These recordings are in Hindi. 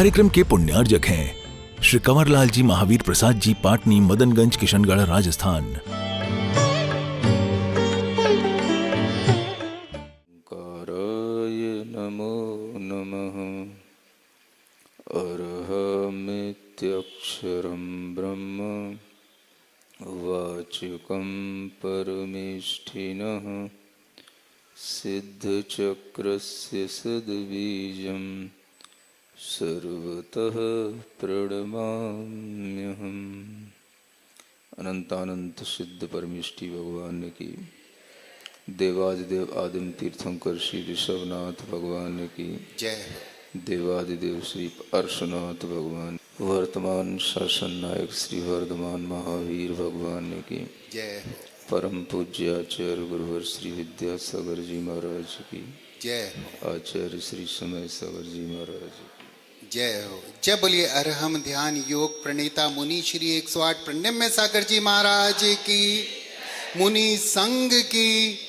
कार्यक्रम के पुण्यार्जक हैं श्री कंवरलाल जी महावीर प्रसाद जी, पाटनी, मदनगंज, किशनगढ़, राजस्थान। काराय नमो नमः। अरहमित्यक्षरं ब्रह्म वाचकं परमेष्ठिनः सिद्धचक्रस्य सद्बीजं सर्वतः प्रणमाम्यहम्। अनंतानंत सिद्ध परमेष्ठि भगवान की, देवादिदेव आदिम तीर्थंकर श्री ऋषभनाथ भगवान की जय। देवादिदेव श्री अर्शनाथ भगवान, वर्तमान शासन नायक श्री वर्धमान महावीर भगवान की जय। परम पूज्य आचार्य गुरुवर श्री विद्यासागर जी महाराज की जय। आचार्य श्री समय सागर जी महाराज की जय हो। जय बोलिए अरहम ध्यान योग प्रणेता मुनि श्री 108 प्रणम्य सागर जी महाराज की, मुनि संघ की।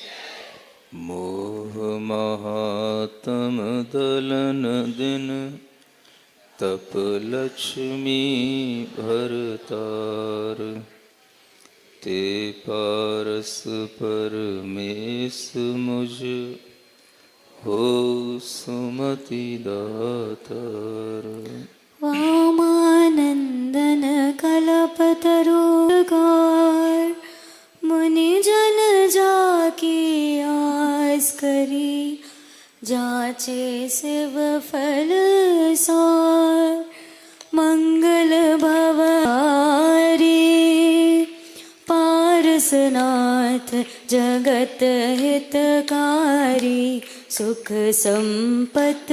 मोह महात्म दलन दिन तप लक्ष्मी भरतार, ते पारस परमेश मुझ हो सुमति दातार। वामानंदन कल्पतरुगार, मुनि जन जाकी आस करी, जाचे शिव फल सार, मंगल भवारी, पारसनाथ जगत हितकारी, सुख संपत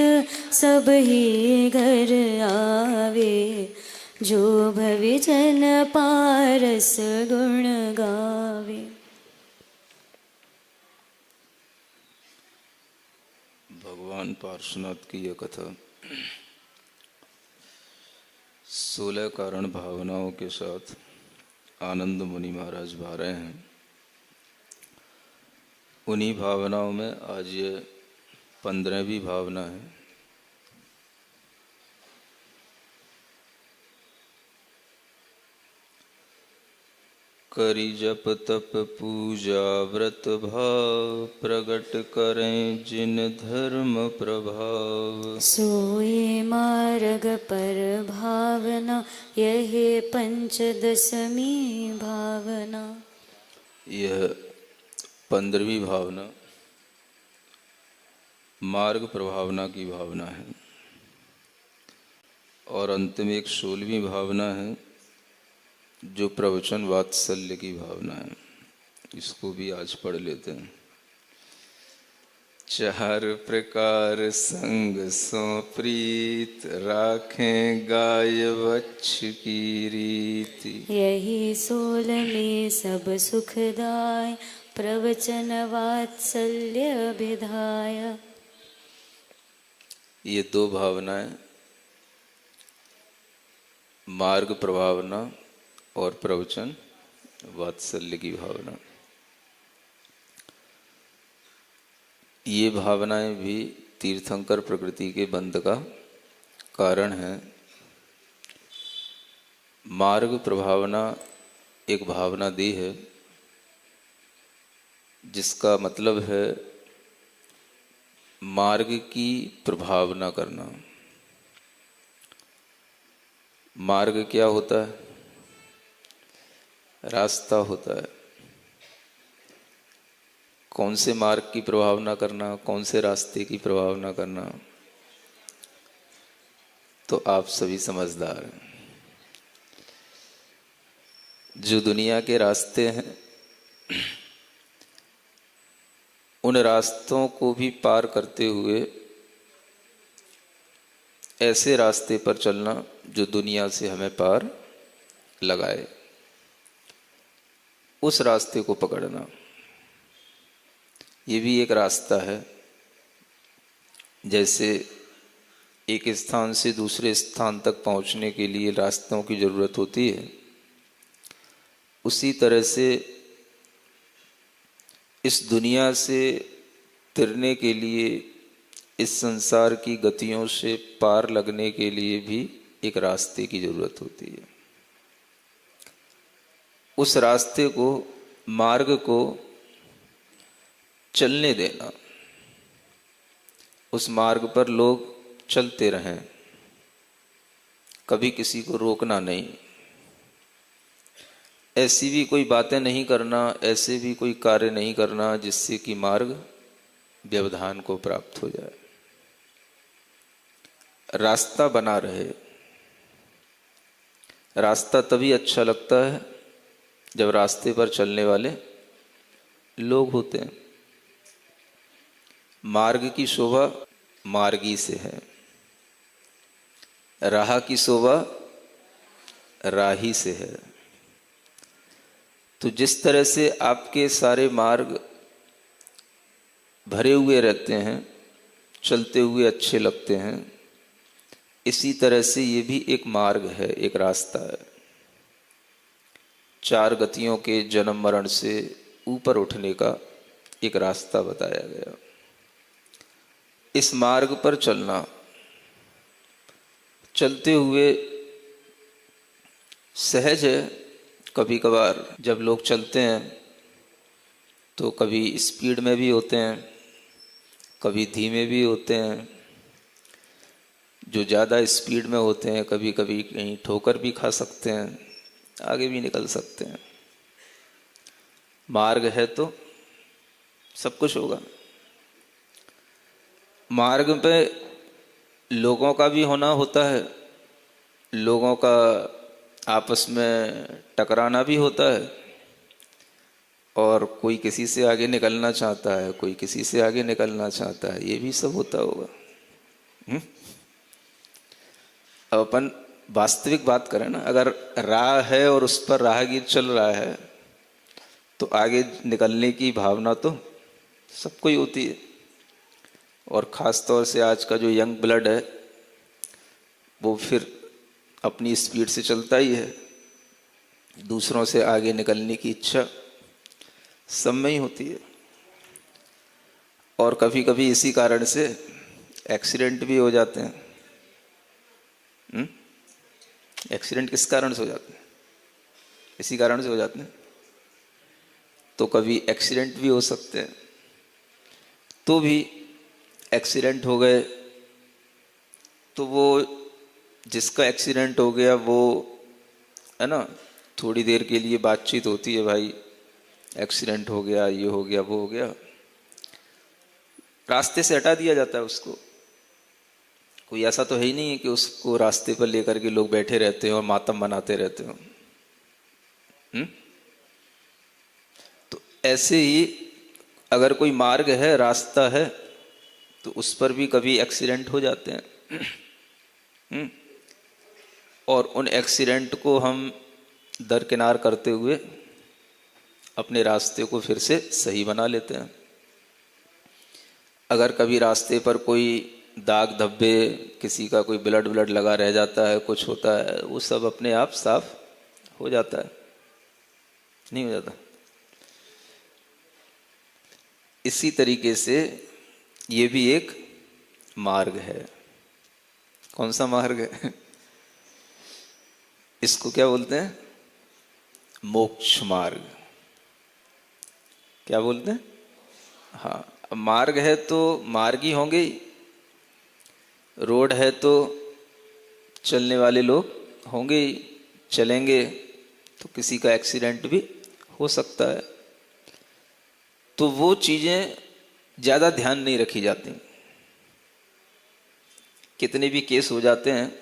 सब ही घर आवे, जो भविजन पारस गुण गावे। भगवान पार्श्वनाथ की यह कथा 16 कारण भावनाओं के साथ आनंद मुनि महाराज भा रहे हैं। उन्हीं भावनाओं में आज ये 15वीं भावना है। करी जप तप पूजा व्रत भाव, प्रगट करें जिन धर्म प्रभाव, सोए मार्ग पर भावना, यही पंचदशमी भावना। यह 15वीं भावना मार्ग प्रभावना की भावना है। और अंत में एक 16वीं भावना है जो प्रवचन वात्सल्य की भावना है। इसको भी आज पढ़ लेते हैं। 4 प्रकार संग सो प्रीत, राखें गाय वत्स की रीति, यही 16 में सब सुखदाय, प्रवचन वात्सल्य विधाय। ये 2 भावनाएं, मार्ग प्रभावना और प्रवचन वात्सल्य की भावना, ये भावनाएं भी तीर्थंकर प्रकृति के बंध का कारण है। मार्ग प्रभावना एक भावना दी है जिसका मतलब है मार्ग की प्रभावना करना। मार्ग क्या होता है? रास्ता होता है। कौन से मार्ग की प्रभावना करना, कौन से रास्ते की प्रभावना करना, तो आप सभी समझदार हैं। जो दुनिया के रास्ते हैं, उन रास्तों को भी पार करते हुए ऐसे रास्ते पर चलना जो दुनिया से हमें पार लगाए, उस रास्ते को पकड़ना, ये भी एक रास्ता है। जैसे एक स्थान से दूसरे स्थान तक पहुंचने के लिए रास्तों की जरूरत होती है, उसी तरह से इस दुनिया से तिरने के लिए इस संसार की गतियों से पार लगने के लिए भी एक रास्ते की जरूरत होती है। उस रास्ते को, मार्ग को चलने देना, उस मार्ग पर लोग चलते रहें, कभी किसी को रोकना नहीं, ऐसी भी कोई बातें नहीं करना, ऐसे भी कोई कार्य नहीं करना जिससे कि मार्ग व्यवधान को प्राप्त हो जाए। रास्ता बना रहे। रास्ता तभी अच्छा लगता है जब रास्ते पर चलने वाले लोग होते हैं। मार्ग की शोभा मार्गी से है, राह की शोभा राही से है। तो जिस तरह से आपके सारे मार्ग भरे हुए रहते हैं, चलते हुए अच्छे लगते हैं, इसी तरह से ये भी एक मार्ग है, एक रास्ता है। चार गतियों के जन्म मरण से ऊपर उठने का एक रास्ता बताया गया। इस मार्ग पर चलना, चलते हुए सहज है। कभी कभार जब लोग चलते हैं तो कभी स्पीड में भी होते हैं, कभी धीमे भी होते हैं। जो ज़्यादा स्पीड में होते हैं कभी कभी कहीं ठोकर भी खा सकते हैं, आगे भी निकल सकते हैं। मार्ग है तो सब कुछ होगा। मार्ग पे लोगों का भी होना होता है, लोगों का आपस में टकराना भी होता है, और कोई किसी से आगे निकलना चाहता है, कोई किसी से आगे निकलना चाहता है, ये भी सब होता होगा। अब अपन वास्तविक बात करें ना, अगर राह है और उस पर राहगीर चल रहा है तो आगे निकलने की भावना तो सबको ही होती है। और ख़ास तौर से आज का जो यंग ब्लड है वो फिर अपनी स्पीड से चलता ही है, दूसरों से आगे निकलने की इच्छा सब में ही होती है। और कभी कभी इसी कारण से एक्सीडेंट भी हो जाते हैं। एक्सीडेंट किस कारण से हो जाते हैं? इसी कारण से हो जाते हैं। तो कभी एक्सीडेंट भी हो सकते हैं, तो भी एक्सीडेंट हो गए तो वो जिसका एक्सीडेंट हो गया वो है ना, थोड़ी देर के लिए बातचीत होती है, भाई एक्सीडेंट हो गया, ये हो गया, वो हो गया, रास्ते से हटा दिया जाता है उसको। कोई ऐसा तो है ही नहीं है कि उसको रास्ते पर लेकर के लोग बैठे रहते हैं और मातम मनाते रहते हो। तो ऐसे ही अगर कोई मार्ग है, रास्ता है, तो उस पर भी कभी एक्सीडेंट हो जाते हैं। और उन एक्सीडेंट को हम दरकिनार करते हुए अपने रास्ते को फिर से सही बना लेते हैं। अगर कभी रास्ते पर कोई दाग धब्बे, किसी का कोई ब्लड ब्लड लगा रह जाता है, कुछ होता है, वो सब अपने आप साफ हो जाता है, नहीं हो जाता? इसी तरीके से ये भी एक मार्ग है। कौन सा मार्ग है? इसको क्या बोलते हैं? मोक्ष मार्ग। क्या बोलते हैं? हाँ, मार्ग है तो मार्ग ही होंगे ही। रोड है तो चलने वाले लोग होंगे ही, चलेंगे तो किसी का एक्सीडेंट भी हो सकता है। तो वो चीज़ें ज़्यादा ध्यान नहीं रखी जाती। कितने भी केस हो जाते हैं,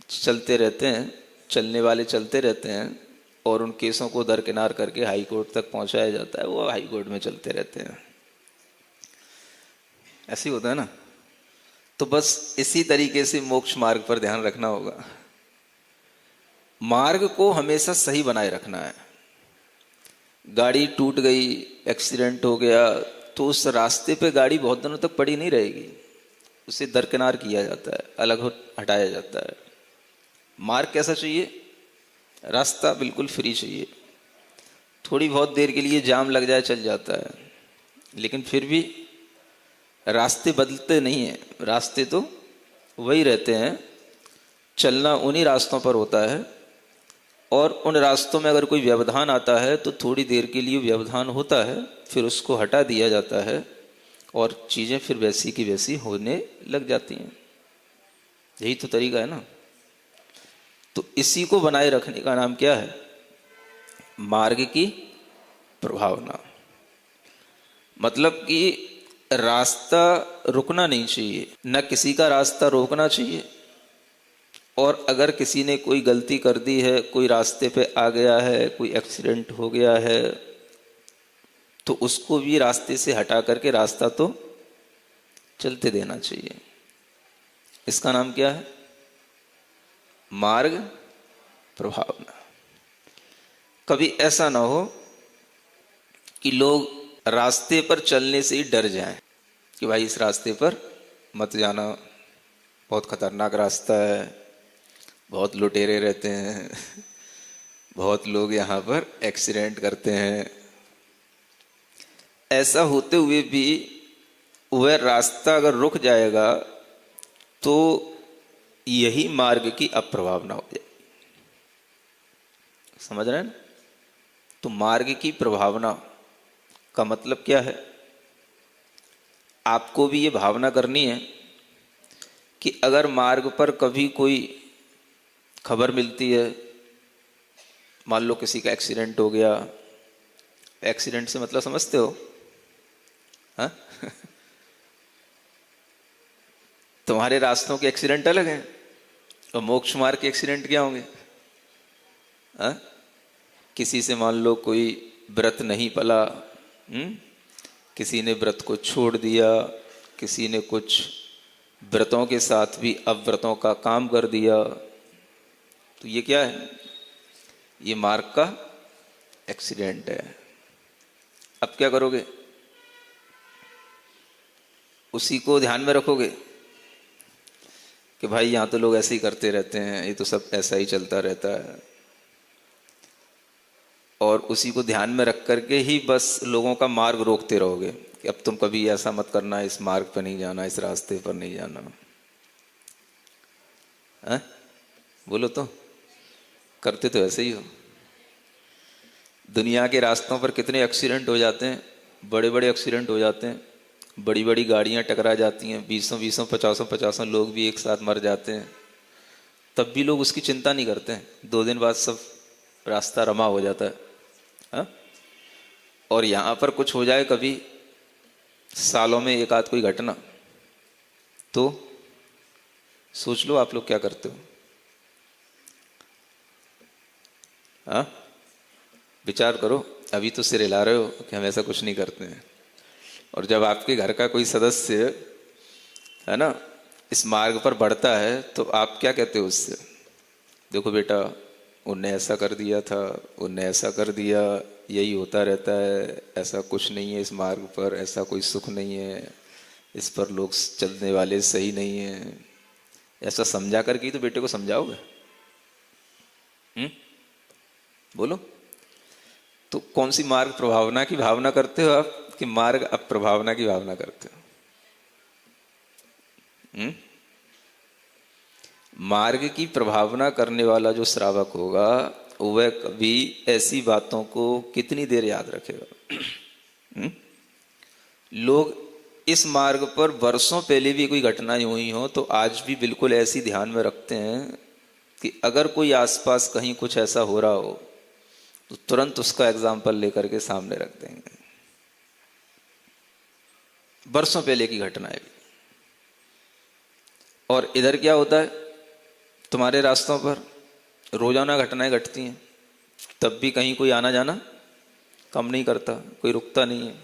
चलते रहते हैं, चलने वाले चलते रहते हैं, और उन केसों को दरकिनार करके हाई कोर्ट तक पहुंचाया जाता है, वो हाई कोर्ट में चलते रहते हैं। ऐसे ही होता है ना। तो बस इसी तरीके से मोक्ष मार्ग पर ध्यान रखना होगा। मार्ग को हमेशा सही बनाए रखना है। गाड़ी टूट गई, एक्सीडेंट हो गया, तो उस रास्ते पे गाड़ी बहुत दिनों तक पड़ी नहीं रहेगी, उसे दरकिनार किया जाता है, अलग हटाया जाता है। मार्ग कैसा चाहिए? रास्ता बिल्कुल फ्री चाहिए। थोड़ी बहुत देर के लिए जाम लग जाए चल जाता है, लेकिन फिर भी रास्ते बदलते नहीं हैं, रास्ते तो वही रहते हैं, चलना उन्हीं रास्तों पर होता है। और उन रास्तों में अगर कोई व्यवधान आता है तो थोड़ी देर के लिए व्यवधान होता है, फिर उसको हटा दिया जाता है और चीज़ें फिर वैसी की वैसी होने लग जाती हैं। यही तो तरीका है ना। तो इसी को बनाए रखने का नाम क्या है? मार्ग की प्रभावना। मतलब कि रास्ता रुकना नहीं चाहिए, न किसी का रास्ता रोकना चाहिए। और अगर किसी ने कोई गलती कर दी है, कोई रास्ते पे आ गया है, कोई एक्सीडेंट हो गया है, तो उसको भी रास्ते से हटा करके रास्ता तो चलते देना चाहिए। इसका नाम क्या है? मार्ग प्रभावना। कभी ऐसा ना हो कि लोग रास्ते पर चलने से ही डर जाएं कि भाई इस रास्ते पर मत जाना, बहुत खतरनाक रास्ता है, बहुत लुटेरे रहते हैं, बहुत लोग यहाँ पर एक्सीडेंट करते हैं। ऐसा होते हुए भी वह रास्ता अगर रुक जाएगा तो यही मार्ग की अप्रभावना हो जाएगी। समझ रहे हैं ना? तो मार्ग की प्रभावना का मतलब क्या है? आपको भी ये भावना करनी है कि अगर मार्ग पर कभी कोई खबर मिलती है, मान लो किसी का एक्सीडेंट हो गया, एक्सीडेंट से मतलब समझते हो? हाँ? तुम्हारे रास्तों के एक्सीडेंट अलग हैं और मोक्ष मार्ग के एक्सीडेंट क्या होंगे? हाँ? किसी से मान लो कोई व्रत नहीं पला, किसी ने व्रत को छोड़ दिया, किसी ने कुछ व्रतों के साथ भी अव्रतों का काम कर दिया, तो ये क्या है? ये मार्ग का एक्सीडेंट है। अब क्या करोगे? उसी को ध्यान में रखोगे कि भाई यहाँ तो लोग ऐसे ही करते रहते हैं, ये तो सब ऐसा ही चलता रहता है, और उसी को ध्यान में रख करके ही बस लोगों का मार्ग रोकते रहोगे कि अब तुम कभी ऐसा मत करना, इस मार्ग पर नहीं जाना, इस रास्ते पर नहीं जाना। है? बोलो तो, करते तो ऐसे ही हो। दुनिया के रास्तों पर कितने एक्सीडेंट हो जाते हैं, बड़े बड़े एक्सीडेंट हो जाते हैं, बड़ी बड़ी गाड़ियां टकरा जाती हैं, 20 50 लोग भी एक साथ मर जाते हैं, तब भी लोग उसकी चिंता नहीं करते हैं। 2 दिन बाद सब रास्ता रमा हो जाता है। हा? और यहाँ पर कुछ हो जाए कभी सालों में एक आध कोई घटना, तो सोच लो आप लोग क्या करते हो? हाँ, विचार करो। अभी तो सिर हिला रहे हो कि हम ऐसा कुछ नहीं करते हैं, और जब आपके घर का कोई सदस्य है ना इस मार्ग पर बढ़ता है तो आप क्या कहते हो उससे? देखो बेटा, उनने ऐसा कर दिया था, उनने ऐसा कर दिया, यही होता रहता है, ऐसा कुछ नहीं है इस मार्ग पर, ऐसा कोई सुख नहीं है, इस पर लोग चलने वाले सही नहीं है। ऐसा समझा करके ही तो बेटे को समझाओगे। बोलो तो कौन सी मार्ग प्रभावना की भावना करते हो आप कि मार्ग अप्रभावना की भावना करते हो? मार्ग की प्रभावना करने वाला जो श्रावक होगा वह कभी ऐसी बातों को कितनी देर याद रखेगा? लोग इस मार्ग पर वर्षों पहले भी कोई घटना हुई हो तो आज भी बिल्कुल ऐसी ध्यान में रखते हैं कि अगर कोई आसपास कहीं कुछ ऐसा हो रहा हो तो तुरंत उसका एग्जाम्पल लेकर के सामने रख देंगे। वर्षों पहले की घटना है। और इधर क्या होता है? तुम्हारे रास्तों पर रोजाना घटनाएं घटती हैं, तब भी कहीं कोई आना जाना कम नहीं करता, कोई रुकता नहीं है।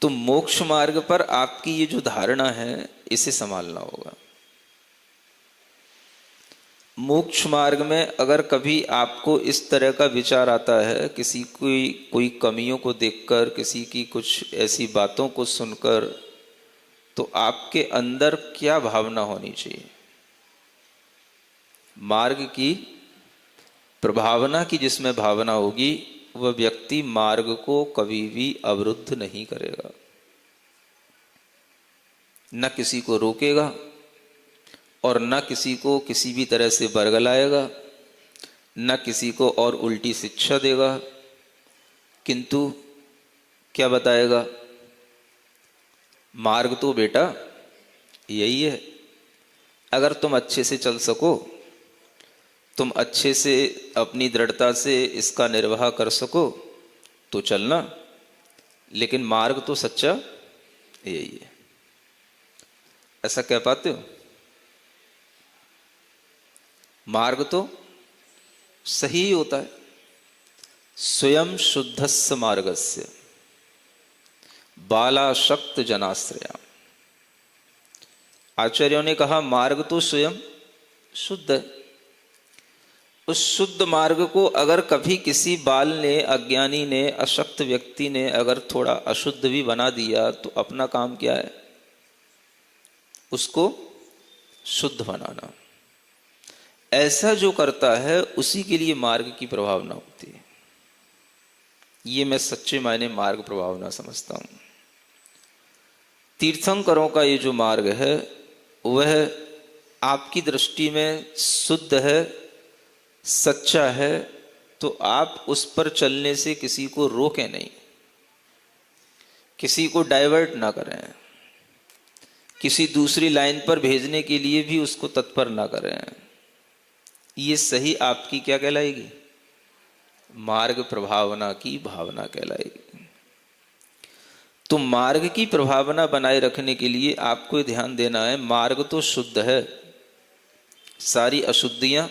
तो मोक्ष मार्ग पर आपकी ये जो धारणा है इसे संभालना होगा। मोक्ष मार्ग में अगर कभी आपको इस तरह का विचार आता है, किसी की कोई कमियों को देखकर, किसी की कुछ ऐसी बातों को सुनकर, तो आपके अंदर क्या भावना होनी चाहिए? मार्ग की प्रभावना की जिसमें भावना होगी वह व्यक्ति मार्ग को कभी भी अवरुद्ध नहीं करेगा। न किसी को रोकेगा और न किसी को किसी भी तरह से बरगलाएगा, न किसी को और उल्टी शिक्षा देगा, किंतु क्या बताएगा? मार्ग तो बेटा यही है, अगर तुम अच्छे से चल सको, तुम अच्छे से अपनी दृढ़ता से इसका निर्वाह कर सको तो चलना, लेकिन मार्ग तो सच्चा यही है। ऐसा कह पाते हो? मार्ग तो सही ही होता है। स्वयं शुद्धस्य मार्गस्य बालाशक्त जनाश्रया। आचार्यों ने कहा मार्ग तो स्वयं शुद्ध है। उस शुद्ध मार्ग को अगर कभी किसी बाल ने, अज्ञानी ने, अशक्त व्यक्ति ने अगर थोड़ा अशुद्ध भी बना दिया तो अपना काम क्या है? उसको शुद्ध बनाना। ऐसा जो करता है उसी के लिए मार्ग की प्रभावना होती है। ये मैं सच्चे मायने मार्ग प्रभावना समझता हूं। तीर्थंकरों का ये जो मार्ग है वह आपकी दृष्टि में शुद्ध है, सच्चा है, तो आप उस पर चलने से किसी को रोकें नहीं, किसी को डाइवर्ट ना करें, किसी दूसरी लाइन पर भेजने के लिए भी उसको तत्पर ना करें। ये सही आपकी क्या कहलाएगी? मार्ग प्रभावना की भावना कहलाएगी। तो मार्ग की प्रभावना बनाए रखने के लिए आपको ध्यान देना है, मार्ग तो शुद्ध है, सारी अशुद्धियां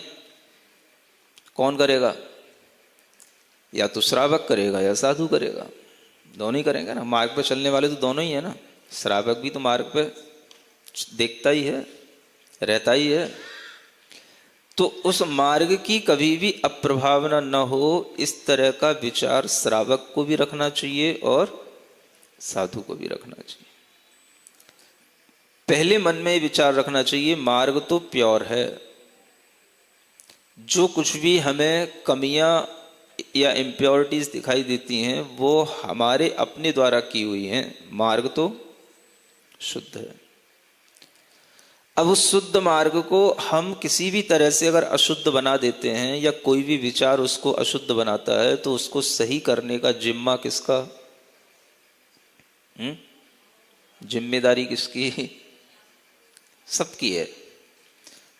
कौन करेगा? या तो श्रावक करेगा या साधु करेगा, दोनों ही करेंगे ना। मार्ग पर चलने वाले तो दोनों ही है ना। श्रावक भी तो मार्ग पे देखता ही है, रहता ही है। तो उस मार्ग की कभी भी अप्रभावना न हो, इस तरह का विचार श्रावक को भी रखना चाहिए और साधु को भी रखना चाहिए। पहले मन में विचार रखना चाहिए मार्ग तो प्योर है, जो कुछ भी हमें कमियां या इम्प्योरिटीज दिखाई देती हैं वो हमारे अपने द्वारा की हुई हैं, मार्ग तो शुद्ध है। अब उस शुद्ध मार्ग को हम किसी भी तरह से अगर अशुद्ध बना देते हैं या कोई भी विचार उसको अशुद्ध बनाता है तो उसको सही करने का जिम्मा किसका? जिम्मेदारी किसकी? सबकी है।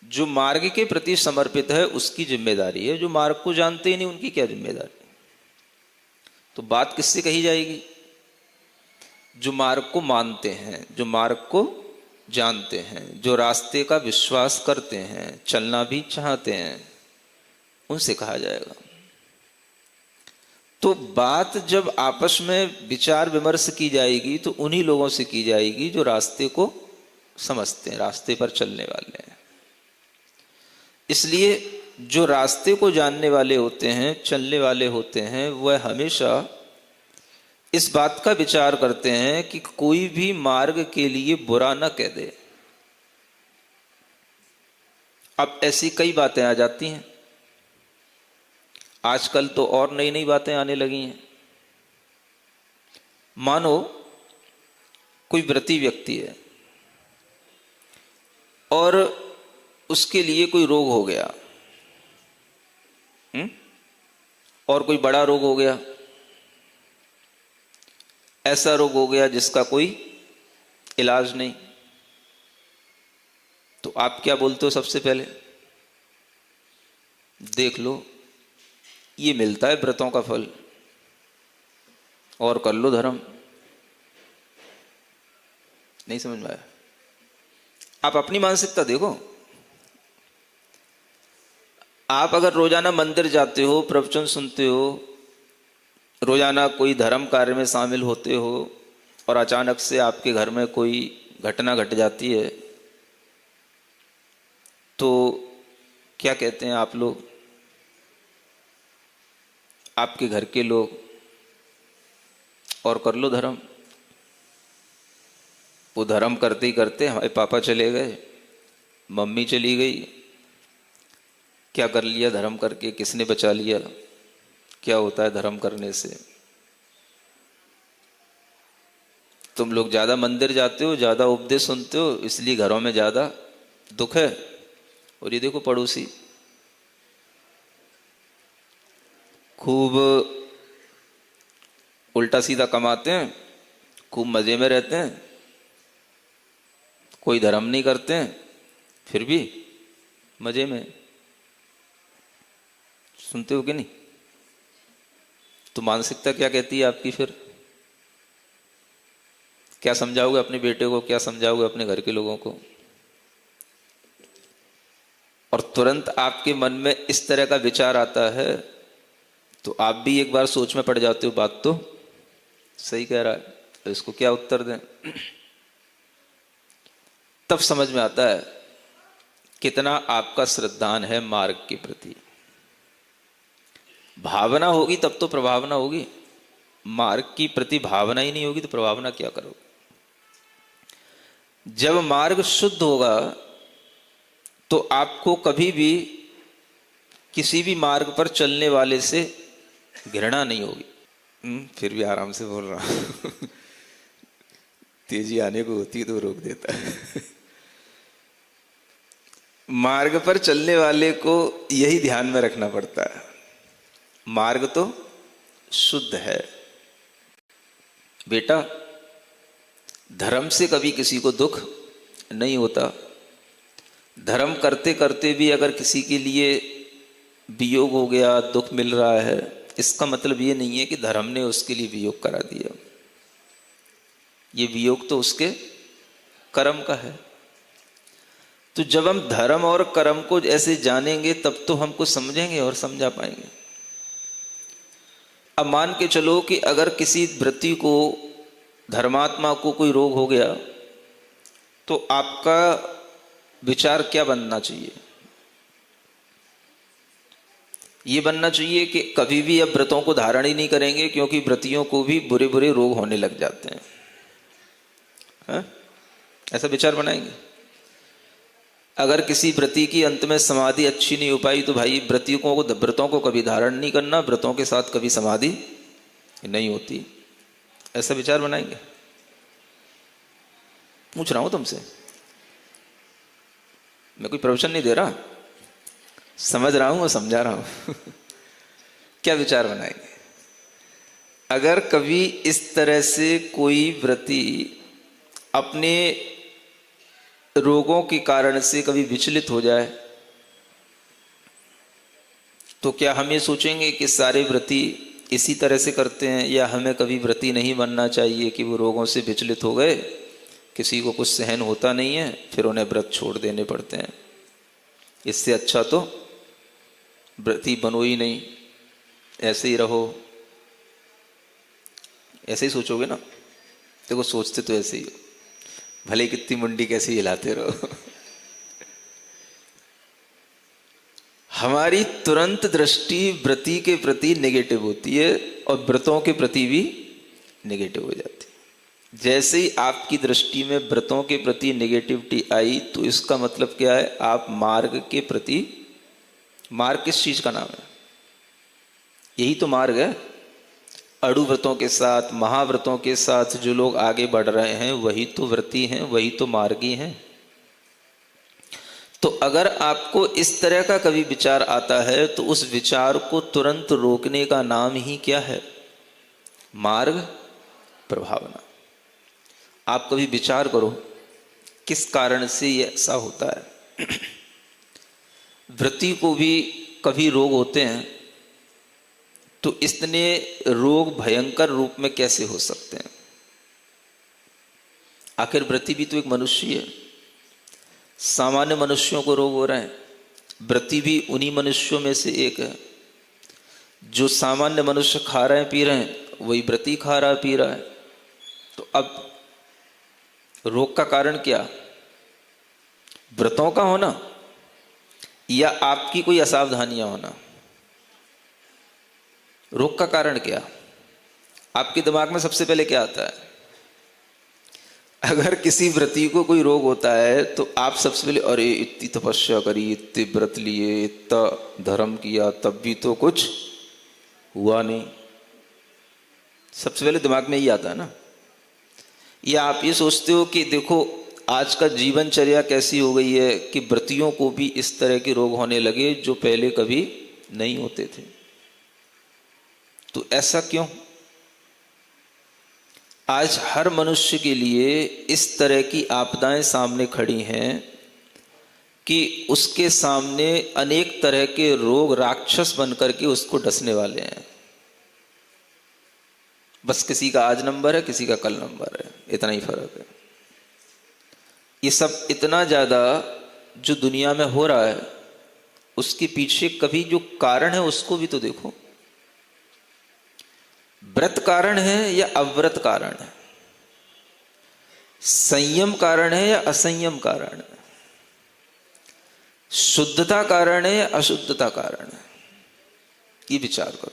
जो मार्ग के प्रति समर्पित है उसकी जिम्मेदारी है, जो मार्ग को जानते ही नहीं उनकी क्या जिम्मेदारी? तो बात किससे कही जाएगी? जो मार्ग को मानते हैं, जो मार्ग को जानते हैं, जो रास्ते का विश्वास करते हैं, चलना भी चाहते हैं, उनसे कहा जाएगा। तो बात जब आपस में विचार विमर्श की जाएगी तो उन्हीं लोगों से की जाएगी जो रास्ते को समझते हैं, रास्ते पर चलने वाले हैं। इसलिए जो रास्ते को जानने वाले होते हैं, चलने वाले होते हैं, वह हमेशा इस बात का विचार करते हैं कि कोई भी मार्ग के लिए बुरा न कह दे। अब ऐसी कई बातें आ जाती हैं, आजकल तो और नई नई बातें आने लगी हैं। मानो कोई व्रती व्यक्ति है और उसके लिए कोई रोग हो गया, और कोई बड़ा रोग हो गया, ऐसा रोग हो गया जिसका कोई इलाज नहीं। तो आप क्या बोलते हो? सबसे पहले देख लो, ये मिलता है व्रतों का फल, और कर लो धर्म। नहीं समझ में आया? आप अपनी मानसिकता देखो। आप अगर रोजाना मंदिर जाते हो, प्रवचन सुनते हो, रोजाना कोई धर्म कार्य में शामिल होते हो, और अचानक से आपके घर में कोई घटना घट जाती है, तो क्या कहते हैं आप लोग, आपके घर के लोग? और कर लो धर्म। वो धर्म करते ही करते हमारे पापा चले गए, मम्मी चली गई, क्या कर लिया धर्म करके? किसने बचा लिया? क्या होता है धर्म करने से? तुम लोग ज़्यादा मंदिर जाते हो, ज़्यादा उपदेश सुनते हो, इसलिए घरों में ज़्यादा दुख है। और ये देखो पड़ोसी खूब उल्टा सीधा कमाते हैं, खूब मज़े में रहते हैं, कोई धर्म नहीं करते हैं, फिर भी मज़े में। सुनते हो कि नहीं? तो मानसिकता क्या कहती है आपकी? फिर क्या समझाओगे अपने बेटे को, क्या समझाओगे अपने घर के लोगों को? और तुरंत आपके मन में इस तरह का विचार आता है तो आप भी एक बार सोच में पड़ जाते हो, बात तो सही कह रहा है, तो इसको क्या उत्तर दें? तब समझ में आता है कितना आपका श्रद्धान है मार्ग के प्रति। भावना होगी तब तो प्रभावना होगी, मार्ग की प्रति भावना ही नहीं होगी तो प्रभावना क्या करोगे? जब मार्ग शुद्ध होगा तो आपको कभी भी किसी भी मार्ग पर चलने वाले से घृणा नहीं होगी। फिर भी आराम से बोल रहा हूं तेजी आने को होती तो रोक देता है। मार्ग पर चलने वाले को यही ध्यान में रखना पड़ता है, मार्ग तो शुद्ध है। बेटा, धर्म से कभी किसी को दुख नहीं होता। धर्म करते करते भी अगर किसी के लिए वियोग हो गया, दुख मिल रहा है, इसका मतलब ये नहीं है कि धर्म ने उसके लिए वियोग करा दिया। ये वियोग तो उसके कर्म का है। तो जब हम धर्म और कर्म को ऐसे जानेंगे तब तो हम कुछ समझेंगे और समझा पाएंगे। अब मान के चलो कि अगर किसी व्रती को, धर्मात्मा को कोई रोग हो गया तो आपका विचार क्या बनना चाहिए? ये बनना चाहिए कि कभी भी अब व्रतों को धारण ही नहीं करेंगे, क्योंकि व्रतियों को भी बुरे बुरे रोग होने लग जाते हैं। हा? ऐसा विचार बनाएंगे? अगर किसी व्रती की अंत में समाधि अच्छी नहीं हो पाई तो भाई व्रतों को कभी धारण नहीं करना, व्रतों के साथ कभी समाधि नहीं होती। ऐसा विचार बनाएंगे? पूछ रहा हूं तुमसे, मैं कोई प्रवचन नहीं दे रहा, समझ रहा हूं और समझा रहा हूं। क्या विचार बनाएंगे? अगर कभी इस तरह से कोई व्रती अपने रोगों के कारण से कभी विचलित हो जाए तो क्या हम ये सोचेंगे कि सारे व्रती इसी तरह से करते हैं, या हमें कभी व्रती नहीं बनना चाहिए कि वो रोगों से विचलित हो गए, किसी को कुछ सहन होता नहीं है, फिर उन्हें व्रत छोड़ देने पड़ते हैं? इससे अच्छा तो व्रती बनो ही नहीं, ऐसे ही रहो। ऐसे ही सोचोगे ना? देखो सोचते तो ऐसे ही हो, भले कितनी मुंडी कैसे हिलाते रहो। हमारी तुरंत दृष्टि व्रती के प्रति नेगेटिव होती है और व्रतों के प्रति भी नेगेटिव हो जाती है। जैसे ही आपकी दृष्टि में व्रतों के प्रति नेगेटिविटी आई तो इसका मतलब क्या है? आप मार्ग के प्रति, मार्ग किस चीज का नाम है? यही तो मार्ग है। अड़ु व्रतों के साथ, महाव्रतों के साथ जो लोग आगे बढ़ रहे हैं वही तो व्रती हैं, वही तो मार्गी हैं। तो अगर आपको इस तरह का कभी विचार आता है तो उस विचार को तुरंत रोकने का नाम ही क्या है? मार्ग प्रभावना। आप कभी विचार करो किस कारण से ये ऐसा होता है। व्रती को भी कभी रोग होते हैं तो इतने रोग भयंकर रूप में कैसे हो सकते हैं? आखिर व्रती भी तो एक मनुष्य है। सामान्य मनुष्यों को रोग हो रहे हैं, व्रती भी उन्हीं मनुष्यों में से एक है। जो सामान्य मनुष्य खा रहे हैं पी रहे हैं वही व्रती खा रहा है पी रहा है। तो अब रोग का कारण क्या? व्रतों का होना या आपकी कोई असावधानियां होना? रोग का कारण क्या? आपके दिमाग में सबसे पहले क्या आता है? अगर किसी व्रती को कोई रोग होता है तो आप सबसे पहले अरे इतनी तपस्या करी, इतने व्रत लिए, इतना धर्म किया, तब भी तो कुछ हुआ नहीं। सबसे पहले दिमाग में यही आता है ना। या आप ये सोचते हो कि देखो आज का जीवनचर्या कैसी हो गई है कि व्रतियों को भी इस तरह के रोग होने लगे जो पहले कभी नहीं होते थे। तो ऐसा क्यों? आज हर मनुष्य के लिए इस तरह की आपदाएं सामने खड़ी हैं कि उसके सामने अनेक तरह के रोग राक्षस बनकर के उसको डसने वाले हैं। बस किसी का आज नंबर है, किसी का कल नंबर है, इतना ही फर्क है। ये सब इतना ज्यादा जो दुनिया में हो रहा है उसके पीछे कभी जो कारण है उसको भी तो देखो। व्रत कारण है या अव्रत कारण है? संयम कारण है या असंयम कारण है? शुद्धता कारण है या अशुद्धता कारण है? ये विचार करो।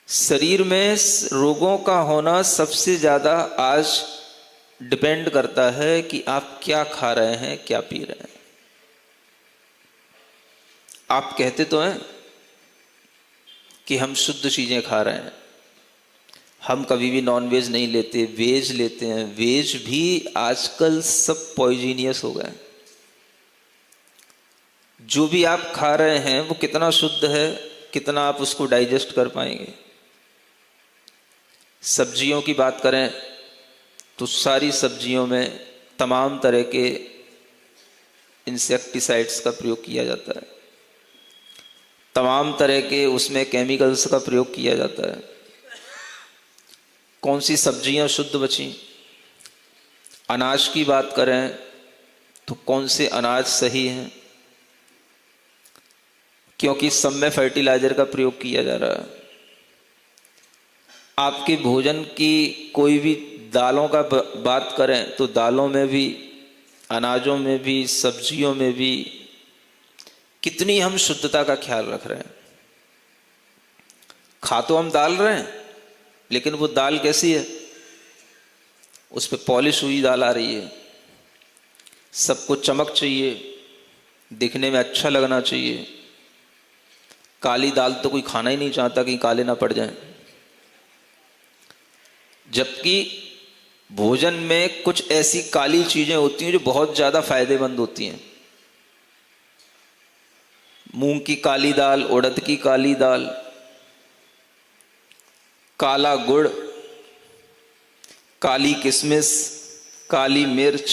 शरीर में रोगों का होना सबसे ज्यादा आज डिपेंड करता है कि आप क्या खा रहे हैं, क्या पी रहे हैं। आप कहते तो हैं कि हम शुद्ध चीजें खा रहे हैं, हम कभी भी नॉन वेज नहीं लेते, वेज लेते हैं। वेज भी आजकल सब पॉइजनियस हो गए। जो भी आप खा रहे हैं वो कितना शुद्ध है, कितना आप उसको डाइजेस्ट कर पाएंगे। सब्जियों की बात करें तो सारी सब्जियों में तमाम तरह के इंसेक्टिसाइड्स का प्रयोग किया जाता है, तमाम तरह के उसमें केमिकल्स का प्रयोग किया जाता है। कौन सी सब्जियां शुद्ध बची? अनाज की बात करें तो कौन से अनाज सही हैं? क्योंकि सब में फर्टिलाइजर का प्रयोग किया जा रहा है। आपके भोजन की कोई भी दालों का बात करें तो दालों में भी, अनाजों में भी, सब्जियों में भी कितनी हम शुद्धता का ख्याल रख रहे हैं। खा तो हम दाल रहे हैं, लेकिन वो दाल कैसी है? उस पर पॉलिश हुई दाल आ रही है, सबको चमक चाहिए, दिखने में अच्छा लगना चाहिए। काली दाल तो कोई खाना ही नहीं चाहता कि काले ना पड़ जाएं। जबकि भोजन में कुछ ऐसी काली चीजें होती हैं जो बहुत ज्यादा फायदेमंद होती हैं। मूंग की काली दाल, उड़द की काली दाल, काला गुड़, काली किशमिश, काली मिर्च,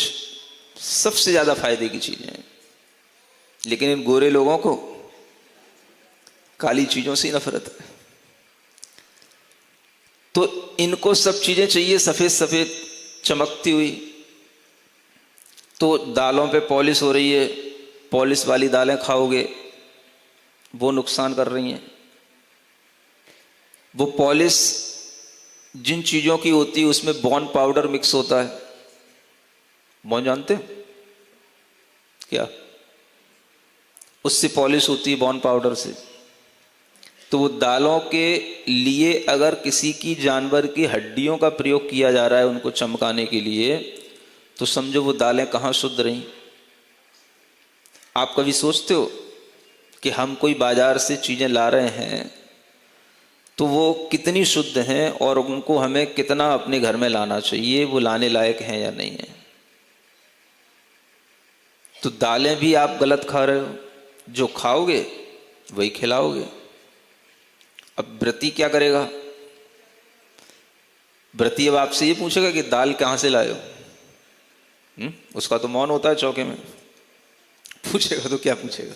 सबसे ज्यादा फायदे की चीजें हैं। लेकिन इन गोरे लोगों को काली चीजों से नफरत है, तो इनको सब चीजें चाहिए सफेद सफेद चमकती हुई। तो दालों पे पॉलिश हो रही है, पॉलिश वाली दालें खाओगे वो नुकसान कर रही हैं। वो पॉलिश जिन चीजों की होती है उसमें बॉर्न पाउडर मिक्स होता है। बॉर्न जानते हो क्या? उससे पॉलिश होती है, बॉर्न पाउडर से। तो वो दालों के लिए अगर किसी की जानवर की हड्डियों का प्रयोग किया जा रहा है उनको चमकाने के लिए, तो समझो वो दालें कहाँ शुद्ध रहीं। आप कभी सोचते हो कि हम कोई बाजार से चीजें ला रहे हैं तो वो कितनी शुद्ध हैं और उनको हमें कितना अपने घर में लाना चाहिए, वो लाने लायक हैं या नहीं है? तो दालें भी आप गलत खा रहे हो, जो खाओगे वही खिलाओगे। अब व्रती क्या करेगा? व्रती अब आपसे ये पूछेगा कि दाल कहां से लाए हो? उसका तो मौन होता है चौके में। पूछेगा तो क्या पूछेगा?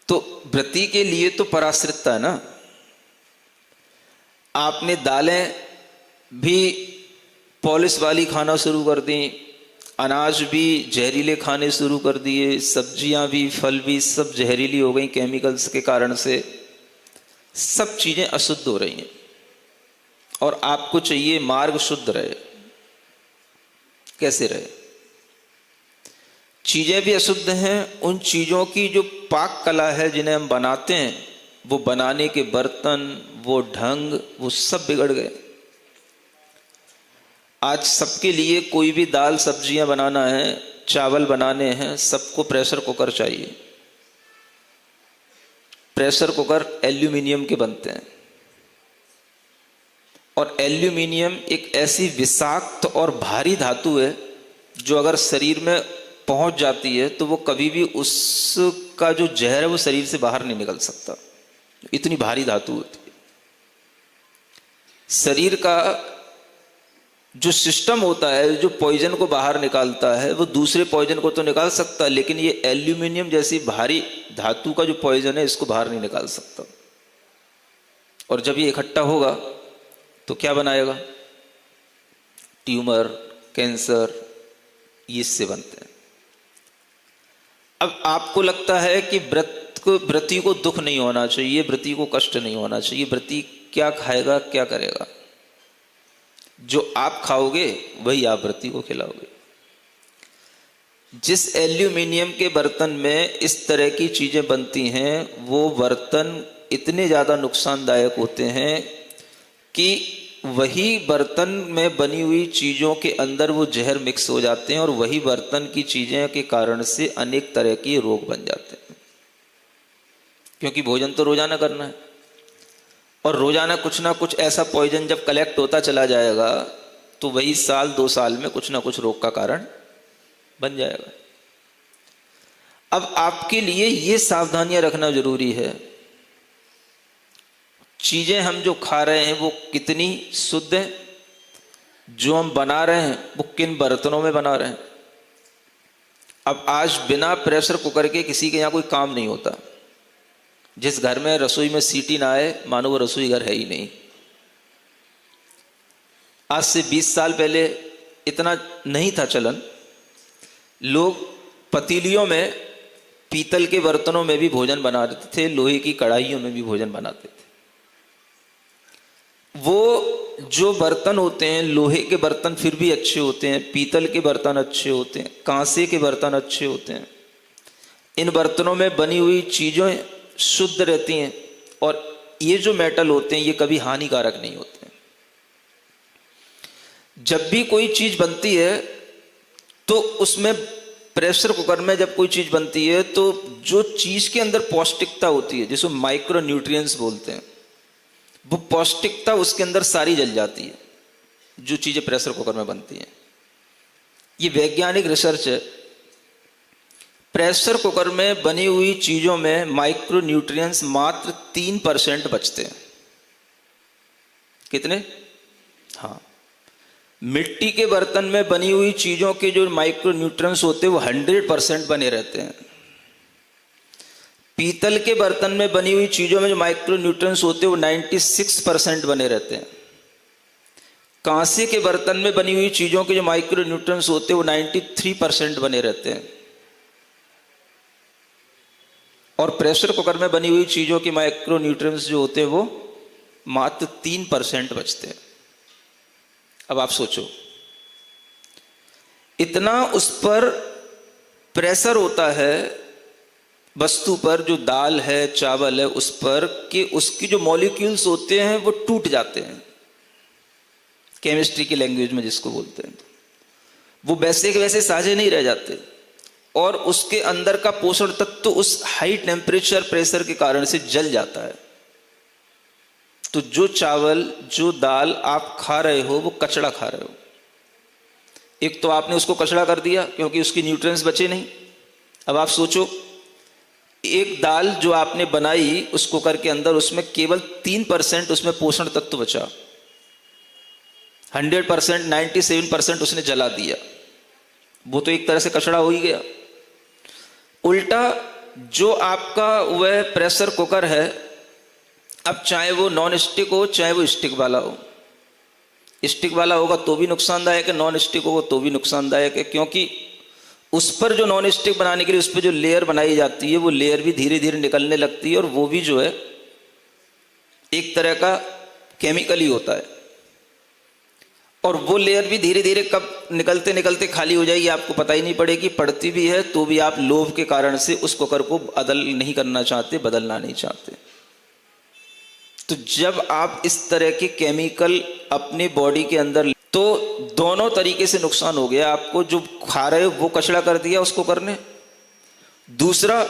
तो व्रती के लिए तो पराश्रितता है ना। आपने दालें भी पॉलिश वाली खाना शुरू कर दी, अनाज भी जहरीले खाने शुरू कर दिए, सब्जियां भी, फल भी सब जहरीली हो गई केमिकल्स के कारण से। सब चीजें अशुद्ध हो रही हैं और आपको चाहिए मार्ग शुद्ध रहे। कैसे रहे? चीजें भी अशुद्ध हैं, उन चीजों की जो पाक कला है जिन्हें हम बनाते हैं, वो बनाने के बर्तन, वो ढंग, वो सब बिगड़ गए। आज सबके लिए कोई भी दाल सब्जियां बनाना है, चावल बनाने हैं, सबको प्रेशर कुकर चाहिए। प्रेशर कुकर एल्यूमिनियम के बनते हैं। और एल्यूमिनियम एक ऐसी विषाक्त और भारी धातु है जो अगर शरीर में पहुंच जाती है तो वो कभी भी उसका जो जहर है वो शरीर से बाहर नहीं निकल सकता, इतनी भारी धातु होती है। शरीर का जो सिस्टम होता है जो पॉइजन को बाहर निकालता है वो दूसरे पॉइजन को तो निकाल सकता है, लेकिन ये एल्यूमिनियम जैसी भारी धातु का जो पॉइजन है इसको बाहर नहीं निकाल सकता। और जब ये इकट्ठा होगा तो क्या बनाएगा? ट्यूमर, कैंसर, ये इससे बनते हैं। अब आपको लगता है कि व्रती को दुख नहीं होना चाहिए, व्रती को कष्ट नहीं होना चाहिए, व्रती क्या खाएगा, क्या करेगा? जो आप खाओगे वही आप व्रती को खिलाओगे। जिस एल्यूमिनियम के बर्तन में इस तरह की चीजें बनती हैं वो बर्तन इतने ज्यादा नुकसानदायक होते हैं कि वही बर्तन में बनी हुई चीजों के अंदर वो जहर मिक्स हो जाते हैं और वही बर्तन की चीजें के कारण से अनेक तरह के रोग बन जाते हैं। क्योंकि भोजन तो रोजाना करना है और रोजाना कुछ ना कुछ ऐसा पॉइजन जब कलेक्ट होता चला जाएगा तो वही साल 2 साल में कुछ ना कुछ रोग का कारण बन जाएगा। अब आपके लिए ये सावधानियां रखना जरूरी है, चीजें हम जो खा रहे हैं वो कितनी शुद्ध है, जो हम बना रहे हैं वो किन बर्तनों में बना रहे हैं। अब आज बिना प्रेशर कुकर के किसी के यहाँ कोई काम नहीं होता। जिस घर में रसोई में सीटी ना आए मानो वो रसोई घर है ही नहीं। आज से 20 साल पहले इतना नहीं था चलन, लोग पतीलियों में, पीतल के बर्तनों में भी भोजन बनाते थे, लोहे की कढ़ाइयों में भी भोजन बनाते थे। वो जो बर्तन होते हैं, लोहे के बर्तन फिर भी अच्छे होते हैं, पीतल के बर्तन अच्छे होते हैं, कांसे के बर्तन अच्छे होते हैं। इन बर्तनों में बनी हुई चीजें शुद्ध रहती हैं और ये जो मेटल होते हैं ये कभी हानिकारक नहीं होते हैं। जब भी कोई चीज बनती है तो उसमें प्रेशर कुकर में जब कोई चीज बनती है तो जो चीज के अंदर पौष्टिकता होती है, जिसको माइक्रो न्यूट्रिएंट्स बोलते हैं, वो पौष्टिकता उसके अंदर सारी जल जाती है जो चीजें प्रेशर कुकर में बनती हैं। ये वैज्ञानिक रिसर्च है। प्रेशर कुकर में बनी हुई चीजों में माइक्रो न्यूट्रिएंट्स मात्र 3% बचते हैं। कितने? हाँ, मिट्टी के बर्तन में बनी हुई चीजों के जो माइक्रो न्यूट्रिएंट्स होते हैं वो 100% बने रहते हैं। पीतल के बर्तन में बनी हुई चीजों में जो माइक्रो न्यूट्रिएंट्स होते हैं वो 96% बने रहते हैं। कांसे के बर्तन में बनी हुई चीजों के जो माइक्रो न्यूट्रिएंट्स होते हैं वो 93% बने रहते हैं। और प्रेशर कुकर में बनी हुई चीजों के माइक्रो न्यूट्रिएंट्स जो होते हैं वो मात्र 3% बचते हैं। अब आप सोचो, इतना उस पर प्रेशर होता है वस्तु पर, जो दाल है, चावल है, उस पर, कि उसकी जो मॉलिक्यूल्स होते हैं वो टूट जाते हैं। केमिस्ट्री की लैंग्वेज में जिसको बोलते हैं, वो वैसे के वैसे साझे नहीं रह जाते और उसके अंदर का पोषण तत्व तो उस हाई टेम्परेचर प्रेशर के कारण से जल जाता है। तो जो चावल, जो दाल आप खा रहे हो वो कचड़ा खा रहे हो। एक तो आपने उसको कचड़ा कर दिया क्योंकि उसकी न्यूट्रिएंट्स बचे नहीं। अब आप सोचो, एक दाल जो आपने बनाई उस कुकर के अंदर, उसमें केवल 3% उसमें पोषण तत्व बचा, 100% 97% उसने जला दिया। वो तो एक तरह से कचड़ा हो ही गया। उल्टा जो आपका वह प्रेशर कुकर है, अब चाहे वो नॉन स्टिक हो चाहे वो स्टिक वाला हो, स्टिक वाला होगा तो भी नुकसानदायक है, नॉन स्टिक होगा तो भी नुकसानदायक है, क्योंकि उस पर जो नॉन स्टिक बनाने के लिए उस पर जो लेयर बनाई जाती है वो लेयर भी धीरे धीरे निकलने लगती है और वो भी जो है एक तरह का केमिकल ही होता है। और वो लेयर भी धीरे धीरे कब निकलते निकलते खाली हो जाएगी आपको पता ही नहीं पड़ेगी। पड़ती भी है तो भी आप लोभ के कारण से उस कुकर को बदल नहीं करना चाहते, बदलना नहीं चाहते। तो जब आप इस तरह के केमिकल अपने बॉडी के अंदर, तो दोनों तरीके से नुकसान हो गया। आपको जो खा रहे हो वो कचड़ा कर दिया उस कुकर ने, दूसरा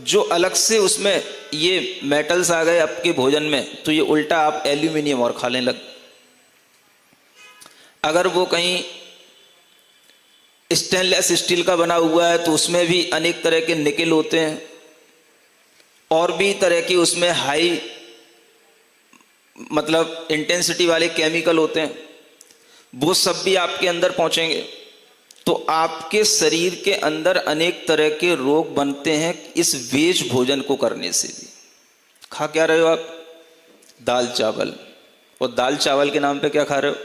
जो अलग से उसमें ये मेटल्स आ गए आपके भोजन में, तो ये उल्टा आप एल्यूमिनियम और खाने लग। अगर वो कहीं स्टेनलेस स्टील का बना हुआ है तो उसमें भी अनेक तरह के निकल होते हैं और भी तरह की उसमें हाई मतलब इंटेंसिटी वाले केमिकल होते हैं, वो सब भी आपके अंदर पहुंचेंगे तो आपके शरीर के अंदर अनेक तरह के रोग बनते हैं इस वेज भोजन को करने से भी। खा क्या रहे हो आप? दाल चावल, और दाल चावल के नाम पे क्या खा रहे हो?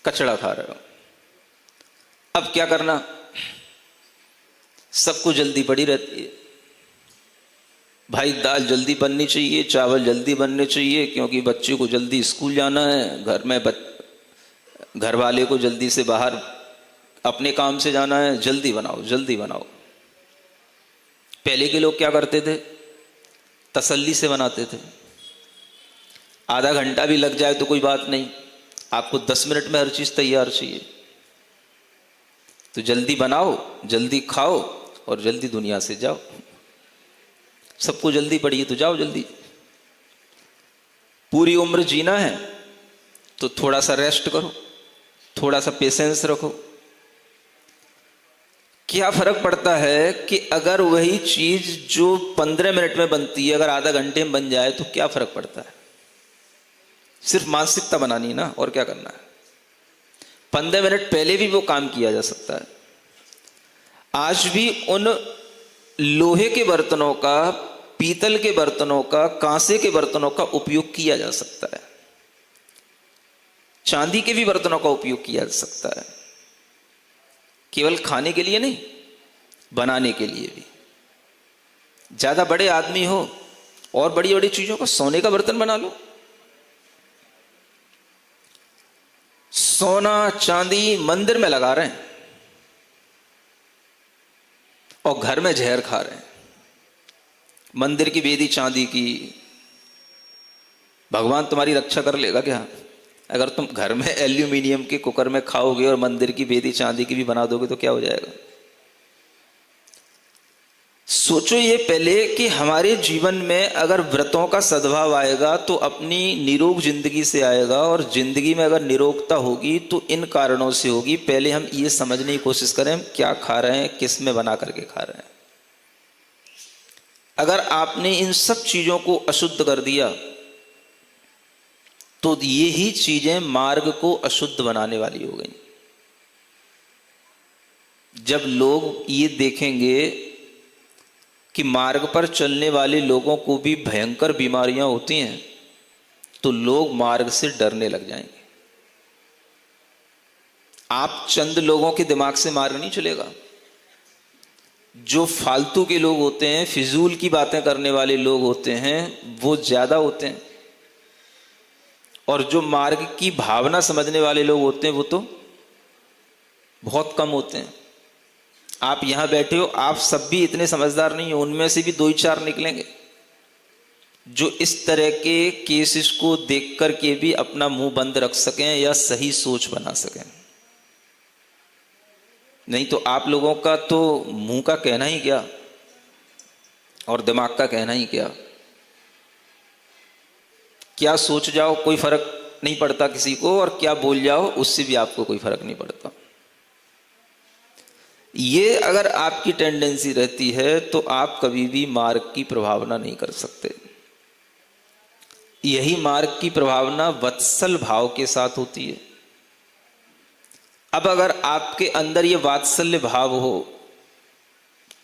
कचड़ा खा रहे हो। अब क्या करना? सबको जल्दी पड़ी रहती है, भाई दाल जल्दी बननी चाहिए, चावल जल्दी बनने चाहिए, क्योंकि बच्चे को जल्दी स्कूल जाना है, घर में घर वाले को जल्दी से बाहर अपने काम से जाना है, जल्दी बनाओ जल्दी बनाओ। पहले के लोग क्या करते थे? तसल्ली से बनाते थे। आधा घंटा भी लग जाए तो कोई बात नहीं, आपको 10 मिनट में हर चीज तैयार चाहिए। तो जल्दी बनाओ, जल्दी खाओ और जल्दी दुनिया से जाओ। सबको जल्दी पड़ी है तो जाओ जल्दी। पूरी उम्र जीना है तो थोड़ा सा रेस्ट करो, थोड़ा सा पेशेंस रखो। क्या फर्क पड़ता है कि अगर वही चीज जो 15 मिनट में बनती है अगर आधा घंटे में बन जाए तो क्या फर्क पड़ता है? सिर्फ मानसिकता बनानी है ना, और क्या करना है। 15 मिनट पहले भी वो काम किया जा सकता है। आज भी उन लोहे के बर्तनों का, पीतल के बर्तनों का, कांसे के बर्तनों का उपयोग किया जा सकता है। चांदी के भी बर्तनों का उपयोग किया जा सकता है, केवल खाने के लिए नहीं, बनाने के लिए भी। ज्यादा बड़े आदमी हो और बड़ी बड़ी चीजों को सोने का बर्तन बना लो। सोना चांदी मंदिर में लगा रहे हैं और घर में जहर खा रहे हैं। मंदिर की वेदी चांदी की, भगवान तुम्हारी रक्षा कर लेगा क्या? अगर तुम घर में एल्यूमिनियम के कुकर में खाओगे और मंदिर की वेदी चांदी की भी बना दोगे तो क्या हो जाएगा? सोचो ये पहले कि हमारे जीवन में अगर व्रतों का सद्भाव आएगा तो अपनी निरोग जिंदगी से आएगा, और जिंदगी में अगर निरोगता होगी तो इन कारणों से होगी। पहले हम ये समझने की कोशिश करें हम क्या खा रहे हैं, किस में बना करके खा रहे हैं। अगर आपने इन सब चीजों को अशुद्ध कर दिया तो ये ही चीजें मार्ग को अशुद्ध बनाने वाली हो गई। जब लोग ये देखेंगे कि मार्ग पर चलने वाले लोगों को भी भयंकर बीमारियां होती हैं तो लोग मार्ग से डरने लग जाएंगे। आप चंद लोगों के दिमाग से मार्ग नहीं चलेगा। जो फालतू के लोग होते हैं, फिजूल की बातें करने वाले लोग होते हैं, वो ज्यादा होते हैं, और जो मार्ग की भावना समझने वाले लोग होते हैं वो तो बहुत कम होते हैं। आप यहां बैठे हो, आप सब भी इतने समझदार नहीं हो, उनमें से भी 2-4 निकलेंगे जो इस तरह के केसेस को देख करके भी अपना मुंह बंद रख सकें या सही सोच बना सकें। नहीं तो आप लोगों का तो मुंह का कहना ही क्या और दिमाग का कहना ही क्या। क्या सोच जाओ कोई फर्क नहीं पड़ता किसी को, और क्या बोल जाओ उससे भी आपको कोई फर्क नहीं पड़ता। ये अगर आपकी टेंडेंसी रहती है तो आप कभी भी मार्ग की प्रभावना नहीं कर सकते। यही मार्ग की प्रभावना वत्सल भाव के साथ होती है। अब अगर आपके अंदर ये वात्सल्य भाव हो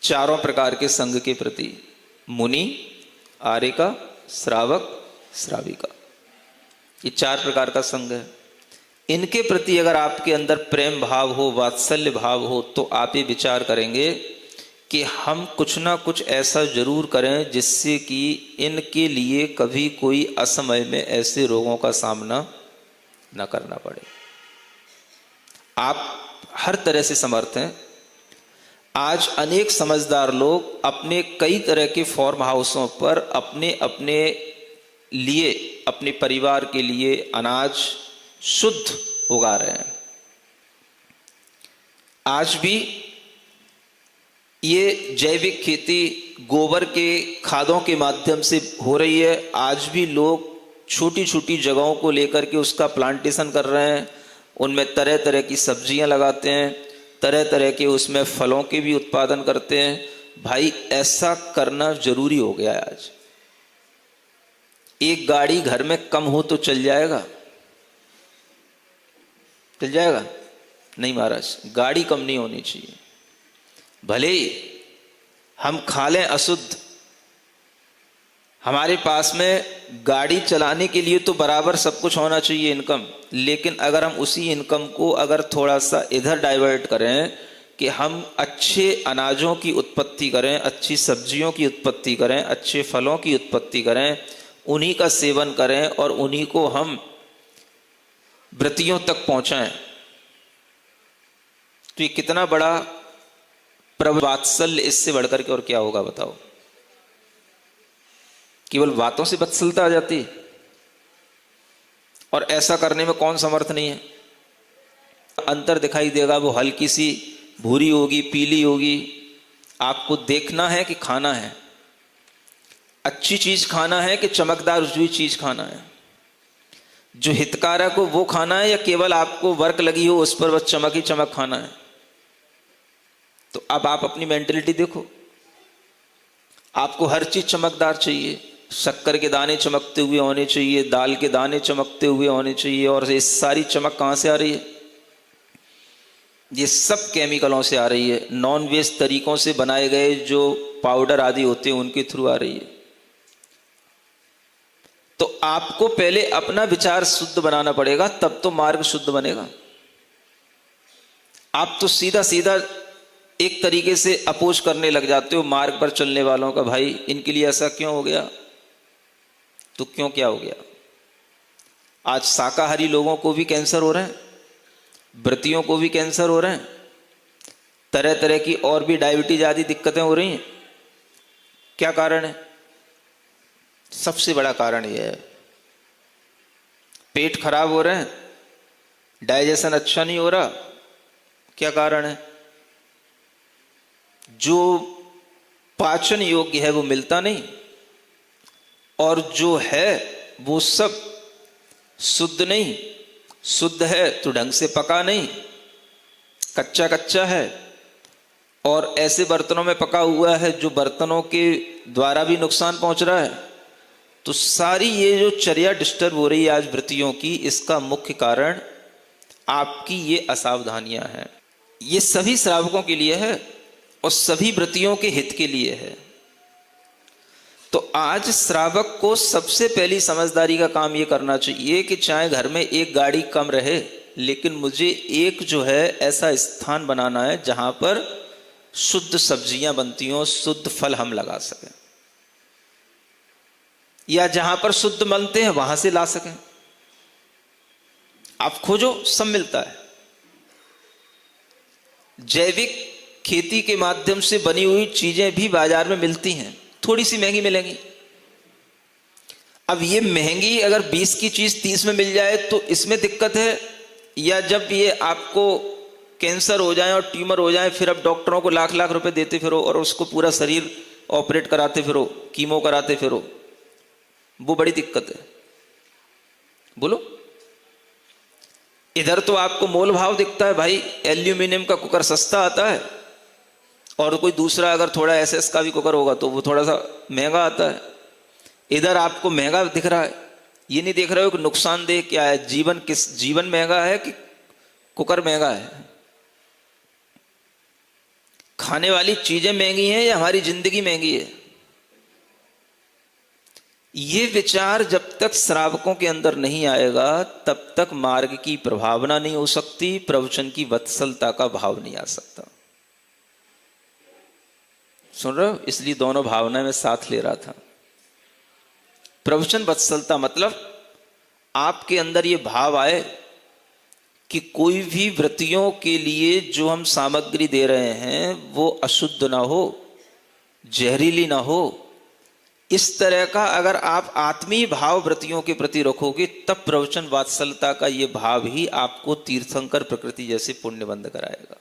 चारों प्रकार के संघ के प्रति, मुनि, आर्यिका, श्रावक, श्राविका, ये 4 प्रकार का संघ है, इनके प्रति अगर आपके अंदर प्रेम भाव हो, वात्सल्य भाव हो, तो आप ये विचार करेंगे कि हम कुछ ना कुछ ऐसा जरूर करें जिससे कि इनके लिए कभी कोई असमय में ऐसे रोगों का सामना न करना पड़े। आप हर तरह से समर्थ हैं। आज अनेक समझदार लोग अपने कई तरह के फार्म हाउसों पर अपने अपने लिए, अपने परिवार के लिए अनाज शुद्ध उगा रहे हैं। आज भी ये जैविक खेती गोबर के खादों के माध्यम से हो रही है। आज भी लोग छोटी छोटी जगहों को लेकर के उसका प्लांटेशन कर रहे हैं, उनमें तरह तरह की सब्जियां लगाते हैं, तरह तरह के उसमें फलों के भी उत्पादन करते हैं। भाई ऐसा करना जरूरी हो गया है आज। एक गाड़ी घर में कम हो तो चल जाएगा? चल जाएगा? नहीं महाराज, गाड़ी कम नहीं होनी चाहिए। भले ही हम खा लें अशुद्ध, हमारे पास में गाड़ी चलाने के लिए तो बराबर सब कुछ होना चाहिए इनकम, लेकिन अगर हम उसी इनकम को अगर थोड़ा सा इधर डाइवर्ट करें कि हम अच्छे अनाजों की उत्पत्ति करें, अच्छी सब्जियों की उत्पत्ति करें, अच्छे फलों की उत्पत्ति करें, उन्हीं का सेवन करें और उन्हीं को हम व्रतियों तक पहुंचाएं, तो ये कितना बड़ा प्रभु वात्सल्य, इससे बढ़कर के और क्या होगा बताओ? केवल बातों से वत्सलता आ जाती है, और ऐसा करने में कौन समर्थ नहीं है? अंतर दिखाई देगा, वो हल्की सी भूरी होगी, पीली होगी। आपको देखना है कि खाना है, अच्छी चीज खाना है कि चमकदार हुई चीज खाना है, जो हितकारक हो वो खाना है, या केवल आपको वर्क लगी हो उस पर बस चमक ही चमक खाना है? तो अब आप अपनी मेंटेलिटी देखो। आपको हर चीज चमकदार चाहिए, शक्कर के दाने चमकते हुए होने चाहिए, दाल के दाने चमकते हुए होने चाहिए, और ये सारी चमक कहां से आ रही है? ये सब केमिकलों से आ रही है, नॉन वेज तरीकों से बनाए गए जो पाउडर आदि होते हैं उनके थ्रू आ रही है। तो आपको पहले अपना विचार शुद्ध बनाना पड़ेगा, तब तो मार्ग शुद्ध बनेगा। आप तो सीधा सीधा एक तरीके से अपोज करने लग जाते हो मार्ग पर चलने वालों का, भाई इनके लिए ऐसा क्यों हो गया? तो क्यों क्या हो गया? आज शाकाहारी लोगों को भी कैंसर हो रहे हैं, व्रतियों को भी कैंसर हो रहे हैं, तरह तरह की और भी डायबिटीज आदि दिक्कतें हो रही हैं। क्या कारण है? सबसे बड़ा कारण यह है, पेट खराब हो रहे हैं, डाइजेशन अच्छा नहीं हो रहा। क्या कारण है? जो पाचन योग्य है वो मिलता नहीं, और जो है वो सब शुद्ध नहीं। शुद्ध है तो ढंग से पका नहीं, कच्चा कच्चा है, और ऐसे बर्तनों में पका हुआ है जो बर्तनों के द्वारा भी नुकसान पहुंच रहा है। तो सारी ये जो चर्या डिस्टर्ब हो रही है आज व्रतियों की, इसका मुख्य कारण आपकी ये असावधानियां हैं। ये सभी श्रावकों के लिए है और सभी व्रतियों के हित के लिए है। तो आज श्रावक को सबसे पहली समझदारी का काम ये करना चाहिए कि चाहे घर में एक गाड़ी कम रहे, लेकिन मुझे एक जो है ऐसा स्थान बनाना है जहां पर शुद्ध सब्जियां बनती हों, शुद्ध फल हम लगा सकें, या जहां पर शुद्ध बनते हैं वहां से ला सकें। आप खोजो, सब मिलता है। जैविक खेती के माध्यम से बनी हुई चीजें भी बाजार में मिलती हैं, थोड़ी सी महंगी मिलेंगी। अब ये महंगी अगर 20 की चीज 30 में मिल जाए तो इसमें दिक्कत है, या जब ये आपको कैंसर हो जाए और ट्यूमर हो जाए फिर अब डॉक्टरों को लाख लाख रुपए देते फिरो और उसको पूरा शरीर ऑपरेट कराते फिरो, कीमो कराते फिरो, वो बड़ी दिक्कत है। बोलो, इधर तो आपको मोल भाव दिखता है, भाई एल्यूमिनियम का कुकर सस्ता आता है, और कोई दूसरा अगर थोड़ा एसएस का भी कुकर होगा तो वो थोड़ा सा महंगा आता है। इधर आपको महंगा दिख रहा है, ये नहीं देख रहे हो कि नुकसानदेह क्या है, जीवन महंगा है कि कुकर महंगा है, खाने वाली चीजें महंगी हैं या हमारी जिंदगी महंगी है। ये विचार जब तक श्रावकों के अंदर नहीं आएगा तब तक मार्ग की प्रभावना नहीं हो सकती, प्रवचन की वत्सलता का भाव नहीं आ सकता। सुन रहे हो? इसलिए दोनों भावना में साथ ले रहा था। प्रवचन वत्सलता मतलब आपके अंदर ये भाव आए कि कोई भी व्रतियों के लिए जो हम सामग्री दे रहे हैं वो अशुद्ध ना हो, जहरीली ना हो। इस तरह का अगर आप आत्मीय भाव व्रतियों के प्रति रखोगे तब प्रवचन वात्सलता का ये भाव ही आपको तीर्थंकर प्रकृति जैसे पुण्यबंध कराएगा।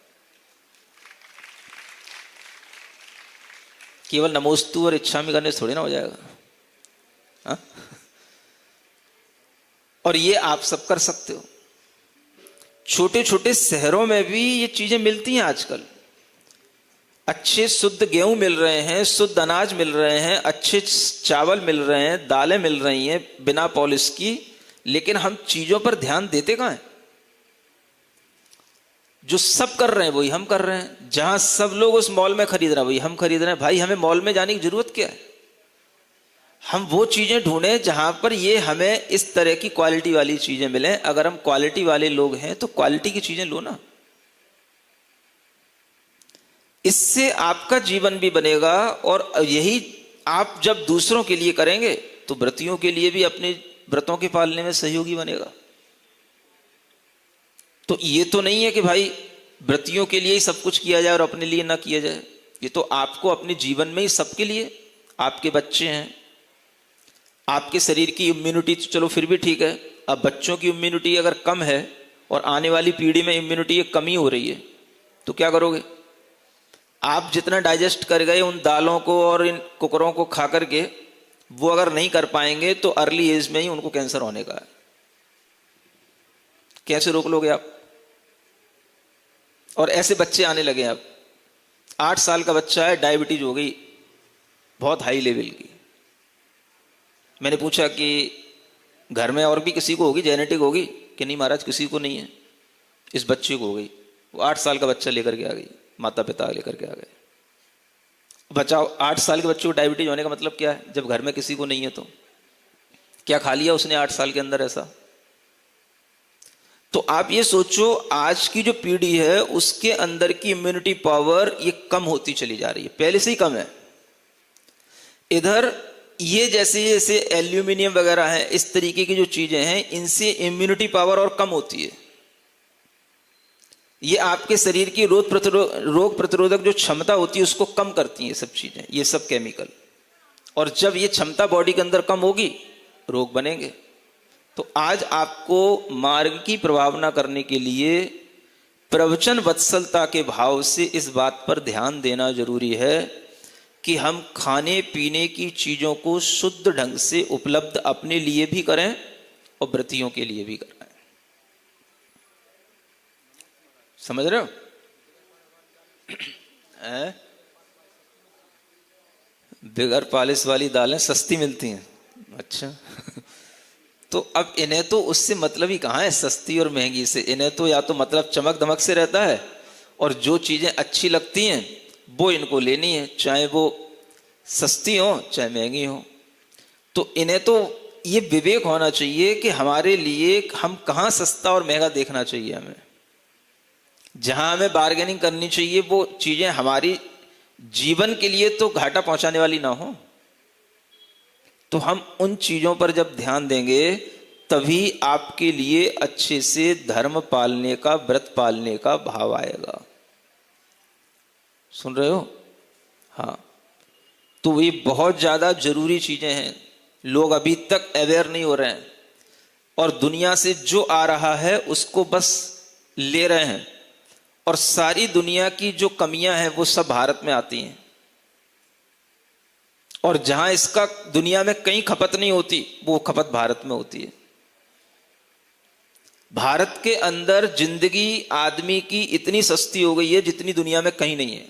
केवल नमोस्तु और इच्छा में करने से थोड़ी ना हो जाएगा। हा? और ये आप सब कर सकते हो। छोटे छोटे शहरों में भी ये चीजें मिलती हैं आजकल। अच्छे शुद्ध गेहूं मिल रहे हैं, शुद्ध अनाज मिल रहे हैं, अच्छे चावल मिल रहे हैं, दालें मिल रही हैं बिना पॉलिश की, लेकिन हम चीजों पर ध्यान देते कहां हैं? जो सब कर रहे हैं वही हम कर रहे हैं। जहां सब लोग उस मॉल में खरीद रहे हैं वही हम खरीद रहे हैं। भाई हमें मॉल में जाने की जरूरत क्या है? हम वो चीजें ढूंढें जहां पर ये हमें इस तरह की क्वालिटी वाली चीजें मिलें। अगर हम क्वालिटी वाले लोग हैं तो क्वालिटी की चीजें लो ना। इससे आपका जीवन भी बनेगा, और यही आप जब दूसरों के लिए करेंगे तो व्रतियों के लिए भी अपने व्रतों के पालने में सहयोगी बनेगा। तो ये तो नहीं है कि भाई व्रतियों के लिए ही सब कुछ किया जाए और अपने लिए ना किया जाए। ये तो आपको अपने जीवन में ही सबके लिए, आपके बच्चे हैं, आपके शरीर की इम्यूनिटी तो चलो फिर भी ठीक है। अब बच्चों की इम्यूनिटी अगर कम है और आने वाली पीढ़ी में इम्यूनिटी कमी हो रही है तो क्या करोगे? आप जितना डाइजेस्ट कर गए उन दालों को और इन कुकरों को खा करके, वो अगर नहीं कर पाएंगे तो अर्ली एज में ही उनको कैंसर होने का है। कैसे रोक लोगे आप? और ऐसे बच्चे आने लगे। अब 8 साल का बच्चा है, डायबिटीज हो गई बहुत हाई लेवल की। मैंने पूछा कि घर में और भी किसी को होगी, जेनेटिक होगी? कि नहीं महाराज किसी को नहीं है, इस बच्चे को हो गई। वो 8 साल का बच्चा लेकर के आ गई, माता पिता लेकर के आ गए। बचाओ, 8 साल के बच्चे को डायबिटीज होने का मतलब क्या है? जब घर में किसी को नहीं है तो क्या खा लिया उसने 8 साल के अंदर ऐसा? तो आप ये सोचो, आज की जो पीढ़ी है उसके अंदर की इम्यूनिटी पावर ये कम होती चली जा रही है, पहले से ही कम है। इधर ये जैसे जैसे एल्यूमिनियम वगैरह है, इस तरीके की जो चीजें हैं, इनसे इम्यूनिटी पावर और कम होती है। ये आपके शरीर की रोग प्रतिरोधक जो क्षमता होती है उसको कम करती हैं ये सब चीजें, ये सब केमिकल। और जब ये क्षमता बॉडी के अंदर कम होगी रोग बनेंगे। तो आज आपको मार्ग की प्रभावना करने के लिए प्रवचन वत्सलता के भाव से इस बात पर ध्यान देना जरूरी है कि हम खाने पीने की चीजों को शुद्ध ढंग से उपलब्ध अपने लिए भी करें और व्रतियों के लिए भी करें। समझ रहे हो? बगैर पालिश वाली दालें सस्ती मिलती हैं। अच्छा तो अब इन्हें तो उससे मतलब ही कहाँ है सस्ती और महंगी से। इन्हें तो या तो मतलब चमक दमक से रहता है, और जो चीजें अच्छी लगती हैं वो इनको लेनी है, चाहे वो सस्ती हो चाहे महंगी हो। तो इन्हें तो ये विवेक होना चाहिए कि हमारे लिए हम कहाँ सस्ता और महंगा देखना चाहिए। हमें जहां हमें बार्गेनिंग करनी चाहिए वो चीजें हमारी जीवन के लिए तो घाटा पहुंचाने वाली ना हो। तो हम उन चीजों पर जब ध्यान देंगे तभी आपके लिए अच्छे से धर्म पालने का, व्रत पालने का भाव आएगा। सुन रहे हो? हाँ, तो ये बहुत ज्यादा जरूरी चीजें हैं। लोग अभी तक अवेयर नहीं हो रहे हैं और दुनिया से जो आ रहा है उसको बस ले रहे हैं, और सारी दुनिया की जो कमियां हैं वो सब भारत में आती हैं। और जहां इसका दुनिया में कहीं खपत नहीं होती वो खपत भारत में होती है। भारत के अंदर जिंदगी आदमी की इतनी सस्ती हो गई है जितनी दुनिया में कहीं नहीं है।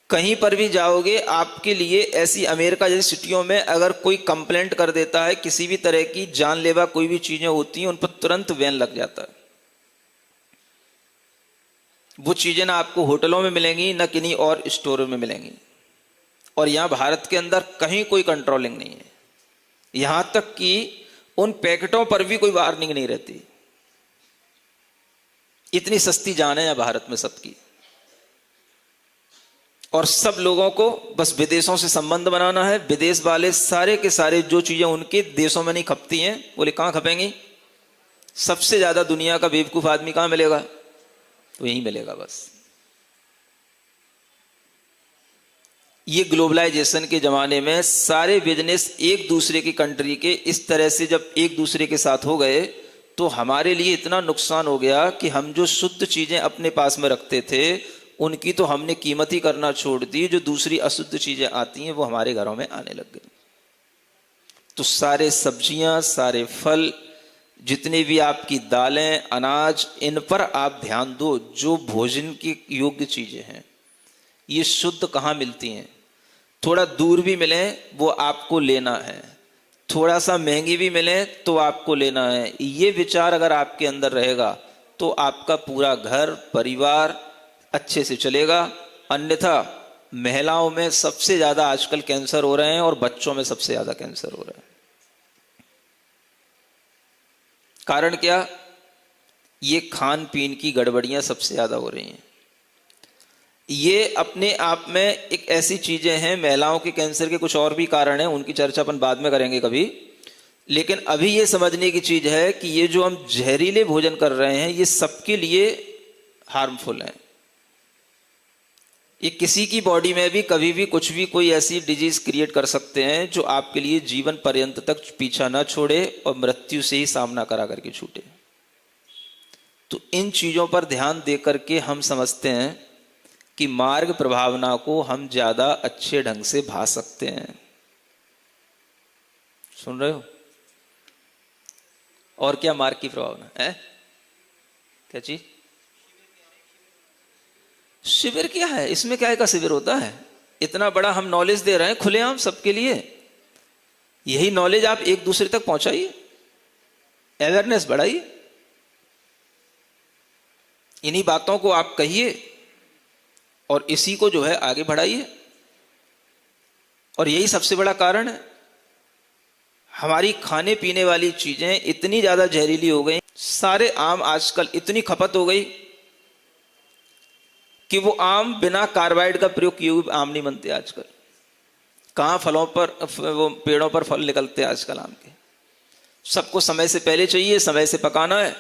कहीं पर भी जाओगे आपके लिए ऐसी अमेरिका जैसी सिटियों में अगर कोई कंप्लेंट कर देता है, किसी भी तरह की जानलेवा कोई भी चीजें होती हैं उन पर तुरंत बैन लग जाता है। वो चीजें ना आपको होटलों में मिलेंगी ना किन्हीं और स्टोरों में मिलेंगी। और यहां भारत के अंदर कहीं कोई कंट्रोलिंग नहीं है। यहां तक कि उन पैकेटों पर भी कोई वार्निंग नहीं रहती। इतनी सस्ती जान है भारत में सबकी। और सब लोगों को बस विदेशों से संबंध बनाना है। विदेश वाले सारे के सारे जो चीजें उनके देशों में नहीं खपती हैं, बोले कहां खपेंगी? सबसे ज्यादा दुनिया का बेवकूफ आदमी कहां मिलेगा? तो यहीं मिलेगा बस। ये ग्लोबलाइजेशन के जमाने में सारे बिजनेस एक दूसरे की कंट्री के इस तरह से जब एक दूसरे के साथ हो गए तो हमारे लिए इतना नुकसान हो गया कि हम जो शुद्ध चीजें अपने पास में रखते थे उनकी तो हमने कीमत ही करना छोड़ दी। जो दूसरी अशुद्ध चीजें आती हैं वो हमारे घरों में आने लग गई। तो सारे सब्जियां, सारे फल, जितने भी आपकी दालें, अनाज, इन पर आप ध्यान दो। जो भोजन की योग्य चीजें हैं ये शुद्ध कहाँ मिलती हैं? थोड़ा दूर भी मिले वो आपको लेना है, थोड़ा सा महंगी भी मिले तो आपको लेना है। ये विचार अगर आपके अंदर रहेगा तो आपका पूरा घर परिवार अच्छे से चलेगा। अन्यथा महिलाओं में सबसे ज्यादा आजकल कैंसर हो रहे हैं और बच्चों में सबसे ज्यादा कैंसर हो रहा है। कारण क्या? ये खान पीन की गड़बड़ियां सबसे ज्यादा हो रही हैं। ये अपने आप में एक ऐसी चीजें हैं। महिलाओं के कैंसर के कुछ और भी कारण हैं, उनकी चर्चा अपन बाद में करेंगे कभी। लेकिन अभी ये समझने की चीज है कि ये जो हम जहरीले भोजन कर रहे हैं ये सबके लिए हार्मफुल है। ये किसी की बॉडी में भी कभी भी कुछ भी कोई ऐसी डिजीज क्रिएट कर सकते हैं जो आपके लिए जीवन पर्यंत तक पीछा न छोड़े और मृत्यु से ही सामना करा करके छूटे। तो इन चीजों पर ध्यान दे करके हम समझते हैं कि मार्ग प्रभावना को हम ज्यादा अच्छे ढंग से भा सकते हैं। सुन रहे हो? और क्या मार्ग की प्रभावना है? क्या चीज? शिविर क्या है? इसमें क्या का शिविर होता है? इतना बड़ा हम नॉलेज दे रहे हैं खुलेआम सबके लिए। यही नॉलेज आप एक दूसरे तक पहुंचाइए, अवेयरनेस बढ़ाइए, इन्हीं बातों को आप कहिए और इसी को जो है आगे बढ़ाइए। और यही सबसे बड़ा कारण है। हमारी खाने पीने वाली चीजें इतनी ज्यादा जहरीली हो गई, सारे आम आजकल इतनी खपत हो गई कि वो आम बिना कार्बाइड का प्रयोग किए हुए आम नहीं बनते आजकल। कहां फलों पर, वो पेड़ों पर फल निकलते आजकल आम के। सबको समय से पहले चाहिए, समय से पकाना है।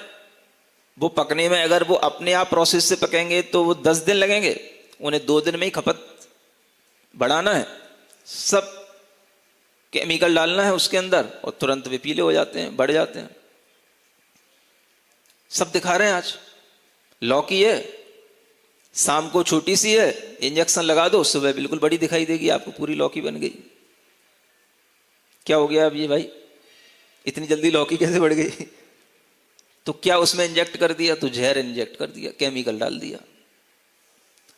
वो पकने में अगर वो अपने आप प्रोसेस से पकेंगे तो वो 10 दिन लगेंगे, उन्हें 2 दिन में ही खपत बढ़ाना है। सब केमिकल डालना है उसके अंदर और तुरंत वे पीले हो जाते हैं, बढ़ जाते हैं। सब दिखा रहे हैं आज। लौकी है, शाम को छोटी सी है, इंजेक्शन लगा दो, सुबह बिल्कुल बड़ी दिखाई देगी आपको, पूरी लौकी बन गई। क्या हो गया अब ये भाई? इतनी जल्दी लौकी कैसे बढ़ गई? तो क्या उसमें इंजेक्ट कर दिया? तो जहर इंजेक्ट कर दिया, केमिकल डाल दिया।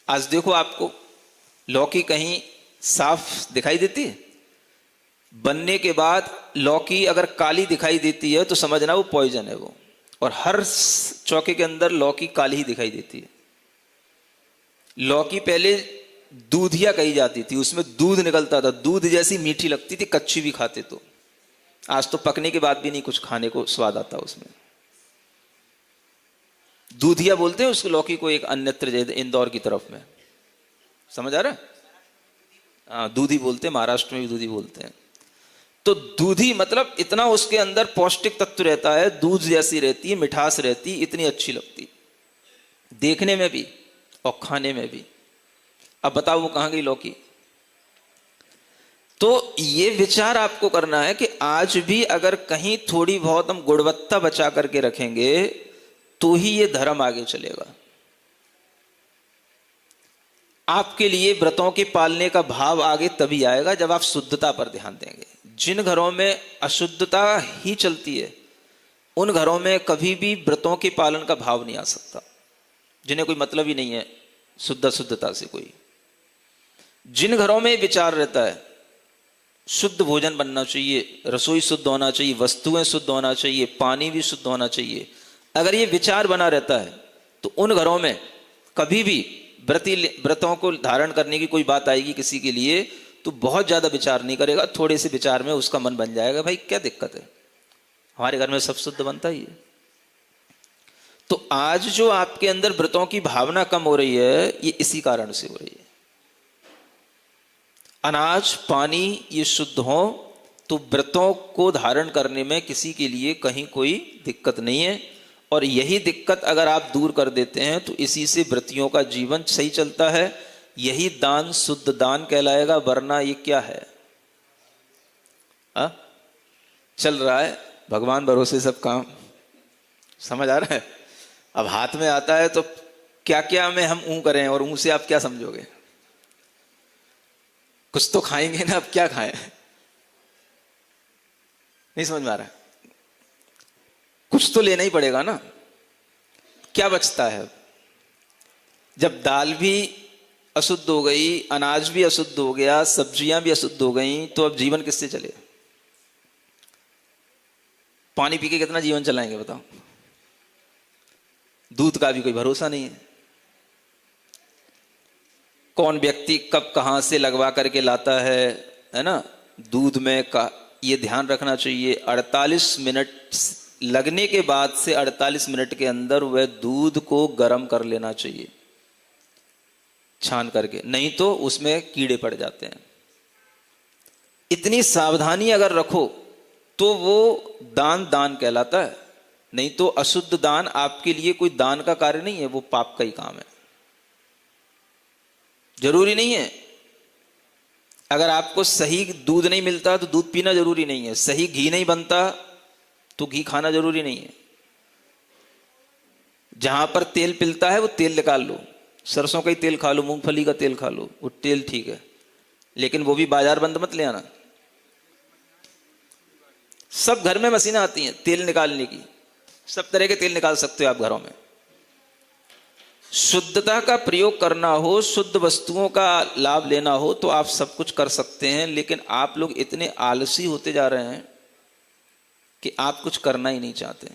आज देखो आपको लौकी कहीं साफ दिखाई देती है? बनने के बाद लौकी अगर काली दिखाई देती है तो समझना वो पॉइजन है वो। और हर चौके के अंदर लौकी काली ही दिखाई देती है। लौकी पहले दूधिया कही जाती थी, उसमें दूध निकलता था, दूध जैसी मीठी लगती थी, कच्ची भी खाते तो। आज तो पकने के बाद भी नहीं कुछ खाने को स्वाद आता उसमें। दूधिया बोलते हैं उसको, लौकी को एक अन्यत्र इंदौर की तरफ में, समझ आ रहा है? हाँ, दूधी बोलते हैं, महाराष्ट्र में भी दूधी बोलते हैं। तो दूधी मतलब इतना उसके अंदर पौष्टिक तत्व रहता है, दूध जैसी रहती है, मिठास रहती, इतनी अच्छी लगती देखने में भी और खाने में भी। अब बताओ वो कहां गई लौकी? तो ये विचार आपको करना है कि आज भी अगर कहीं थोड़ी बहुत हम गुणवत्ता बचा करके रखेंगे तो ही ये धर्म आगे चलेगा। आपके लिए व्रतों के पालने का भाव आगे तभी आएगा जब आप शुद्धता पर ध्यान देंगे। जिन घरों में अशुद्धता ही चलती है उन घरों में कभी भी व्रतों के पालन का भाव नहीं आ सकता। जिन्हें कोई मतलब ही नहीं है शुद्धता से कोई। जिन घरों में विचार रहता है शुद्ध भोजन बनना चाहिए, रसोई शुद्ध होना चाहिए, वस्तुएं शुद्ध होना चाहिए, पानी भी शुद्ध होना चाहिए, अगर ये विचार बना रहता है तो उन घरों में कभी भी व्रतों को धारण करने की कोई बात आएगी किसी के लिए तो बहुत ज्यादा विचार नहीं करेगा, थोड़े से विचार में उसका मन बन जाएगा, भाई क्या दिक्कत है, हमारे घर में सब शुद्ध बनता ही है। तो आज जो आपके अंदर व्रतों की भावना कम हो रही है ये इसी कारण से हो रही है। अनाज पानी ये शुद्ध हो तो व्रतों को धारण करने में किसी के लिए कहीं कोई दिक्कत नहीं है। और यही दिक्कत अगर आप दूर कर देते हैं तो इसी से व्रतियों का जीवन सही चलता है। यही दान शुद्ध दान कहलाएगा, वरना ये क्या है? चल रहा है भगवान भरोसे सब काम, समझ आ रहा है? अब हाथ में आता है तो क्या क्या में हम ऊं करें और ऊं से आप क्या समझोगे? कुछ तो खाएंगे ना, अब क्या खाएं? नहीं समझ में आ रहा? कुछ तो लेना ही पड़ेगा ना। क्या बचता है? जब दाल भी अशुद्ध हो गई, अनाज भी अशुद्ध हो गया, सब्जियां भी अशुद्ध हो गई, तो अब जीवन किससे चलेगा? पानी पी के कितना जीवन चलाएंगे बताओ? दूध का भी कोई भरोसा नहीं है। कौन व्यक्ति कब कहां से लगवा करके लाता है ना? दूध में का ये ध्यान रखना चाहिए, 48 मिनट लगने के बाद से 48 मिनट के अंदर वह दूध को गर्म कर लेना चाहिए छान करके, नहीं तो उसमें कीड़े पड़ जाते हैं। इतनी सावधानी अगर रखो तो वो दान दान कहलाता है। नहीं तो अशुद्ध दान आपके लिए कोई दान का कार्य नहीं है, वो पाप का ही काम है। जरूरी नहीं है, अगर आपको सही दूध नहीं मिलता तो दूध पीना जरूरी नहीं है, सही घी नहीं बनता तो घी खाना जरूरी नहीं है। जहां पर तेल पिलता है वो तेल निकाल लो, सरसों का ही तेल खा लो, मूंगफली का तेल खा लो, वो तेल ठीक है, लेकिन वो भी बाजार बंद मत ले आना। सब घर में मशीनें आती हैं तेल निकालने की, सब तरह के तेल निकाल सकते हो आप घरों में। शुद्धता का प्रयोग करना हो, शुद्ध वस्तुओं का लाभ लेना हो तो आप सब कुछ कर सकते हैं, लेकिन आप लोग इतने आलसी होते जा रहे हैं कि आप कुछ करना ही नहीं चाहते।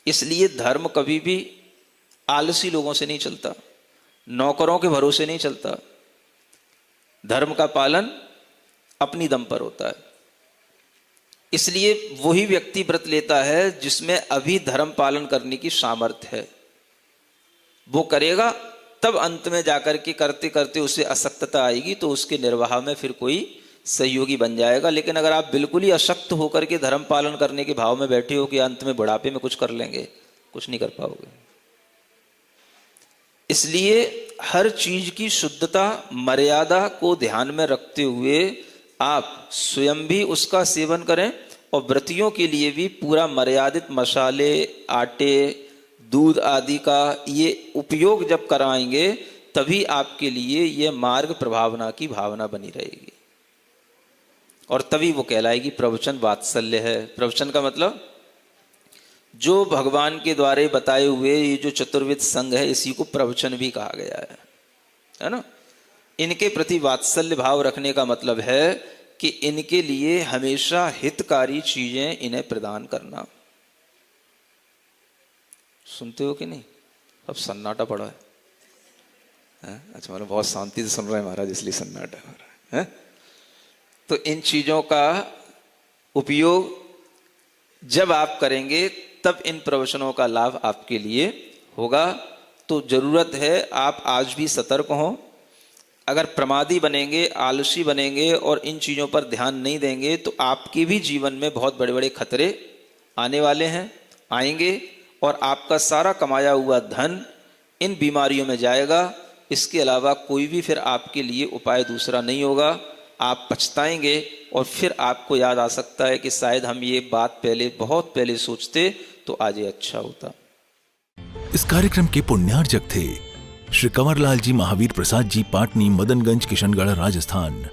इसलिए धर्म कभी भी आलसी लोगों से नहीं चलता, नौकरों के भरोसे नहीं चलता। धर्म का पालन अपनी दम पर होता है। इसलिए वही व्यक्ति व्रत लेता है जिसमें अभी धर्म पालन करने की सामर्थ्य है। वो करेगा तब अंत में जाकर के करते करते उसे अशक्तता आएगी तो उसके निर्वाह में फिर कोई सहयोगी बन जाएगा। लेकिन अगर आप बिल्कुल ही अशक्त होकर के धर्म पालन करने के भाव में बैठे हो कि अंत में बुढ़ापे में कुछ कर लेंगे, कुछ नहीं कर पाओगे। इसलिए हर चीज की शुद्धता मर्यादा को ध्यान में रखते हुए आप स्वयं भी उसका सेवन करें और व्रतियों के लिए भी पूरा मर्यादित मसाले, आटे, दूध आदि का ये उपयोग जब कराएंगे तभी आपके लिए ये मार्ग प्रभावना की भावना बनी रहेगी और तभी वो कहलाएगी प्रवचन वात्सल्य है। प्रवचन का मतलब जो भगवान के द्वारे बताए हुए ये जो चतुर्विध संघ है इसी को प्रवचन भी कहा गया है ना। इनके प्रति वात्सल्य भाव रखने का मतलब है कि इनके लिए हमेशा हितकारी चीजें इन्हें प्रदान करना। सुनते हो कि नहीं? अब सन्नाटा पड़ा है। अच्छा, मतलब बहुत शांति से सुन रहे हैं महाराज, इसलिए सन्नाटा हो रहा है। तो इन चीजों का उपयोग जब आप करेंगे तब इन प्रवचनों का लाभ आपके लिए होगा। तो जरूरत है आप आज भी सतर्क हों। अगर प्रमादी बनेंगे, आलसी बनेंगे और इन चीजों पर ध्यान नहीं देंगे तो आपके भी जीवन में बहुत बड़े बड़े खतरे आने वाले हैं, आएंगे और आपका सारा कमाया हुआ धन इन बीमारियों में जाएगा। इसके अलावा कोई भी फिर आपके लिए उपाय दूसरा नहीं होगा। आप पछताएंगे और फिर आपको याद आ सकता है कि शायद हम ये बात पहले, बहुत पहले सोचते तो आज ये अच्छा होता। इस कार्यक्रम के पुण्यार्जक थे श्री कंवरलाल जी महावीर प्रसाद जी, पाटनी, मदनगंज, किशनगढ़, राजस्थान।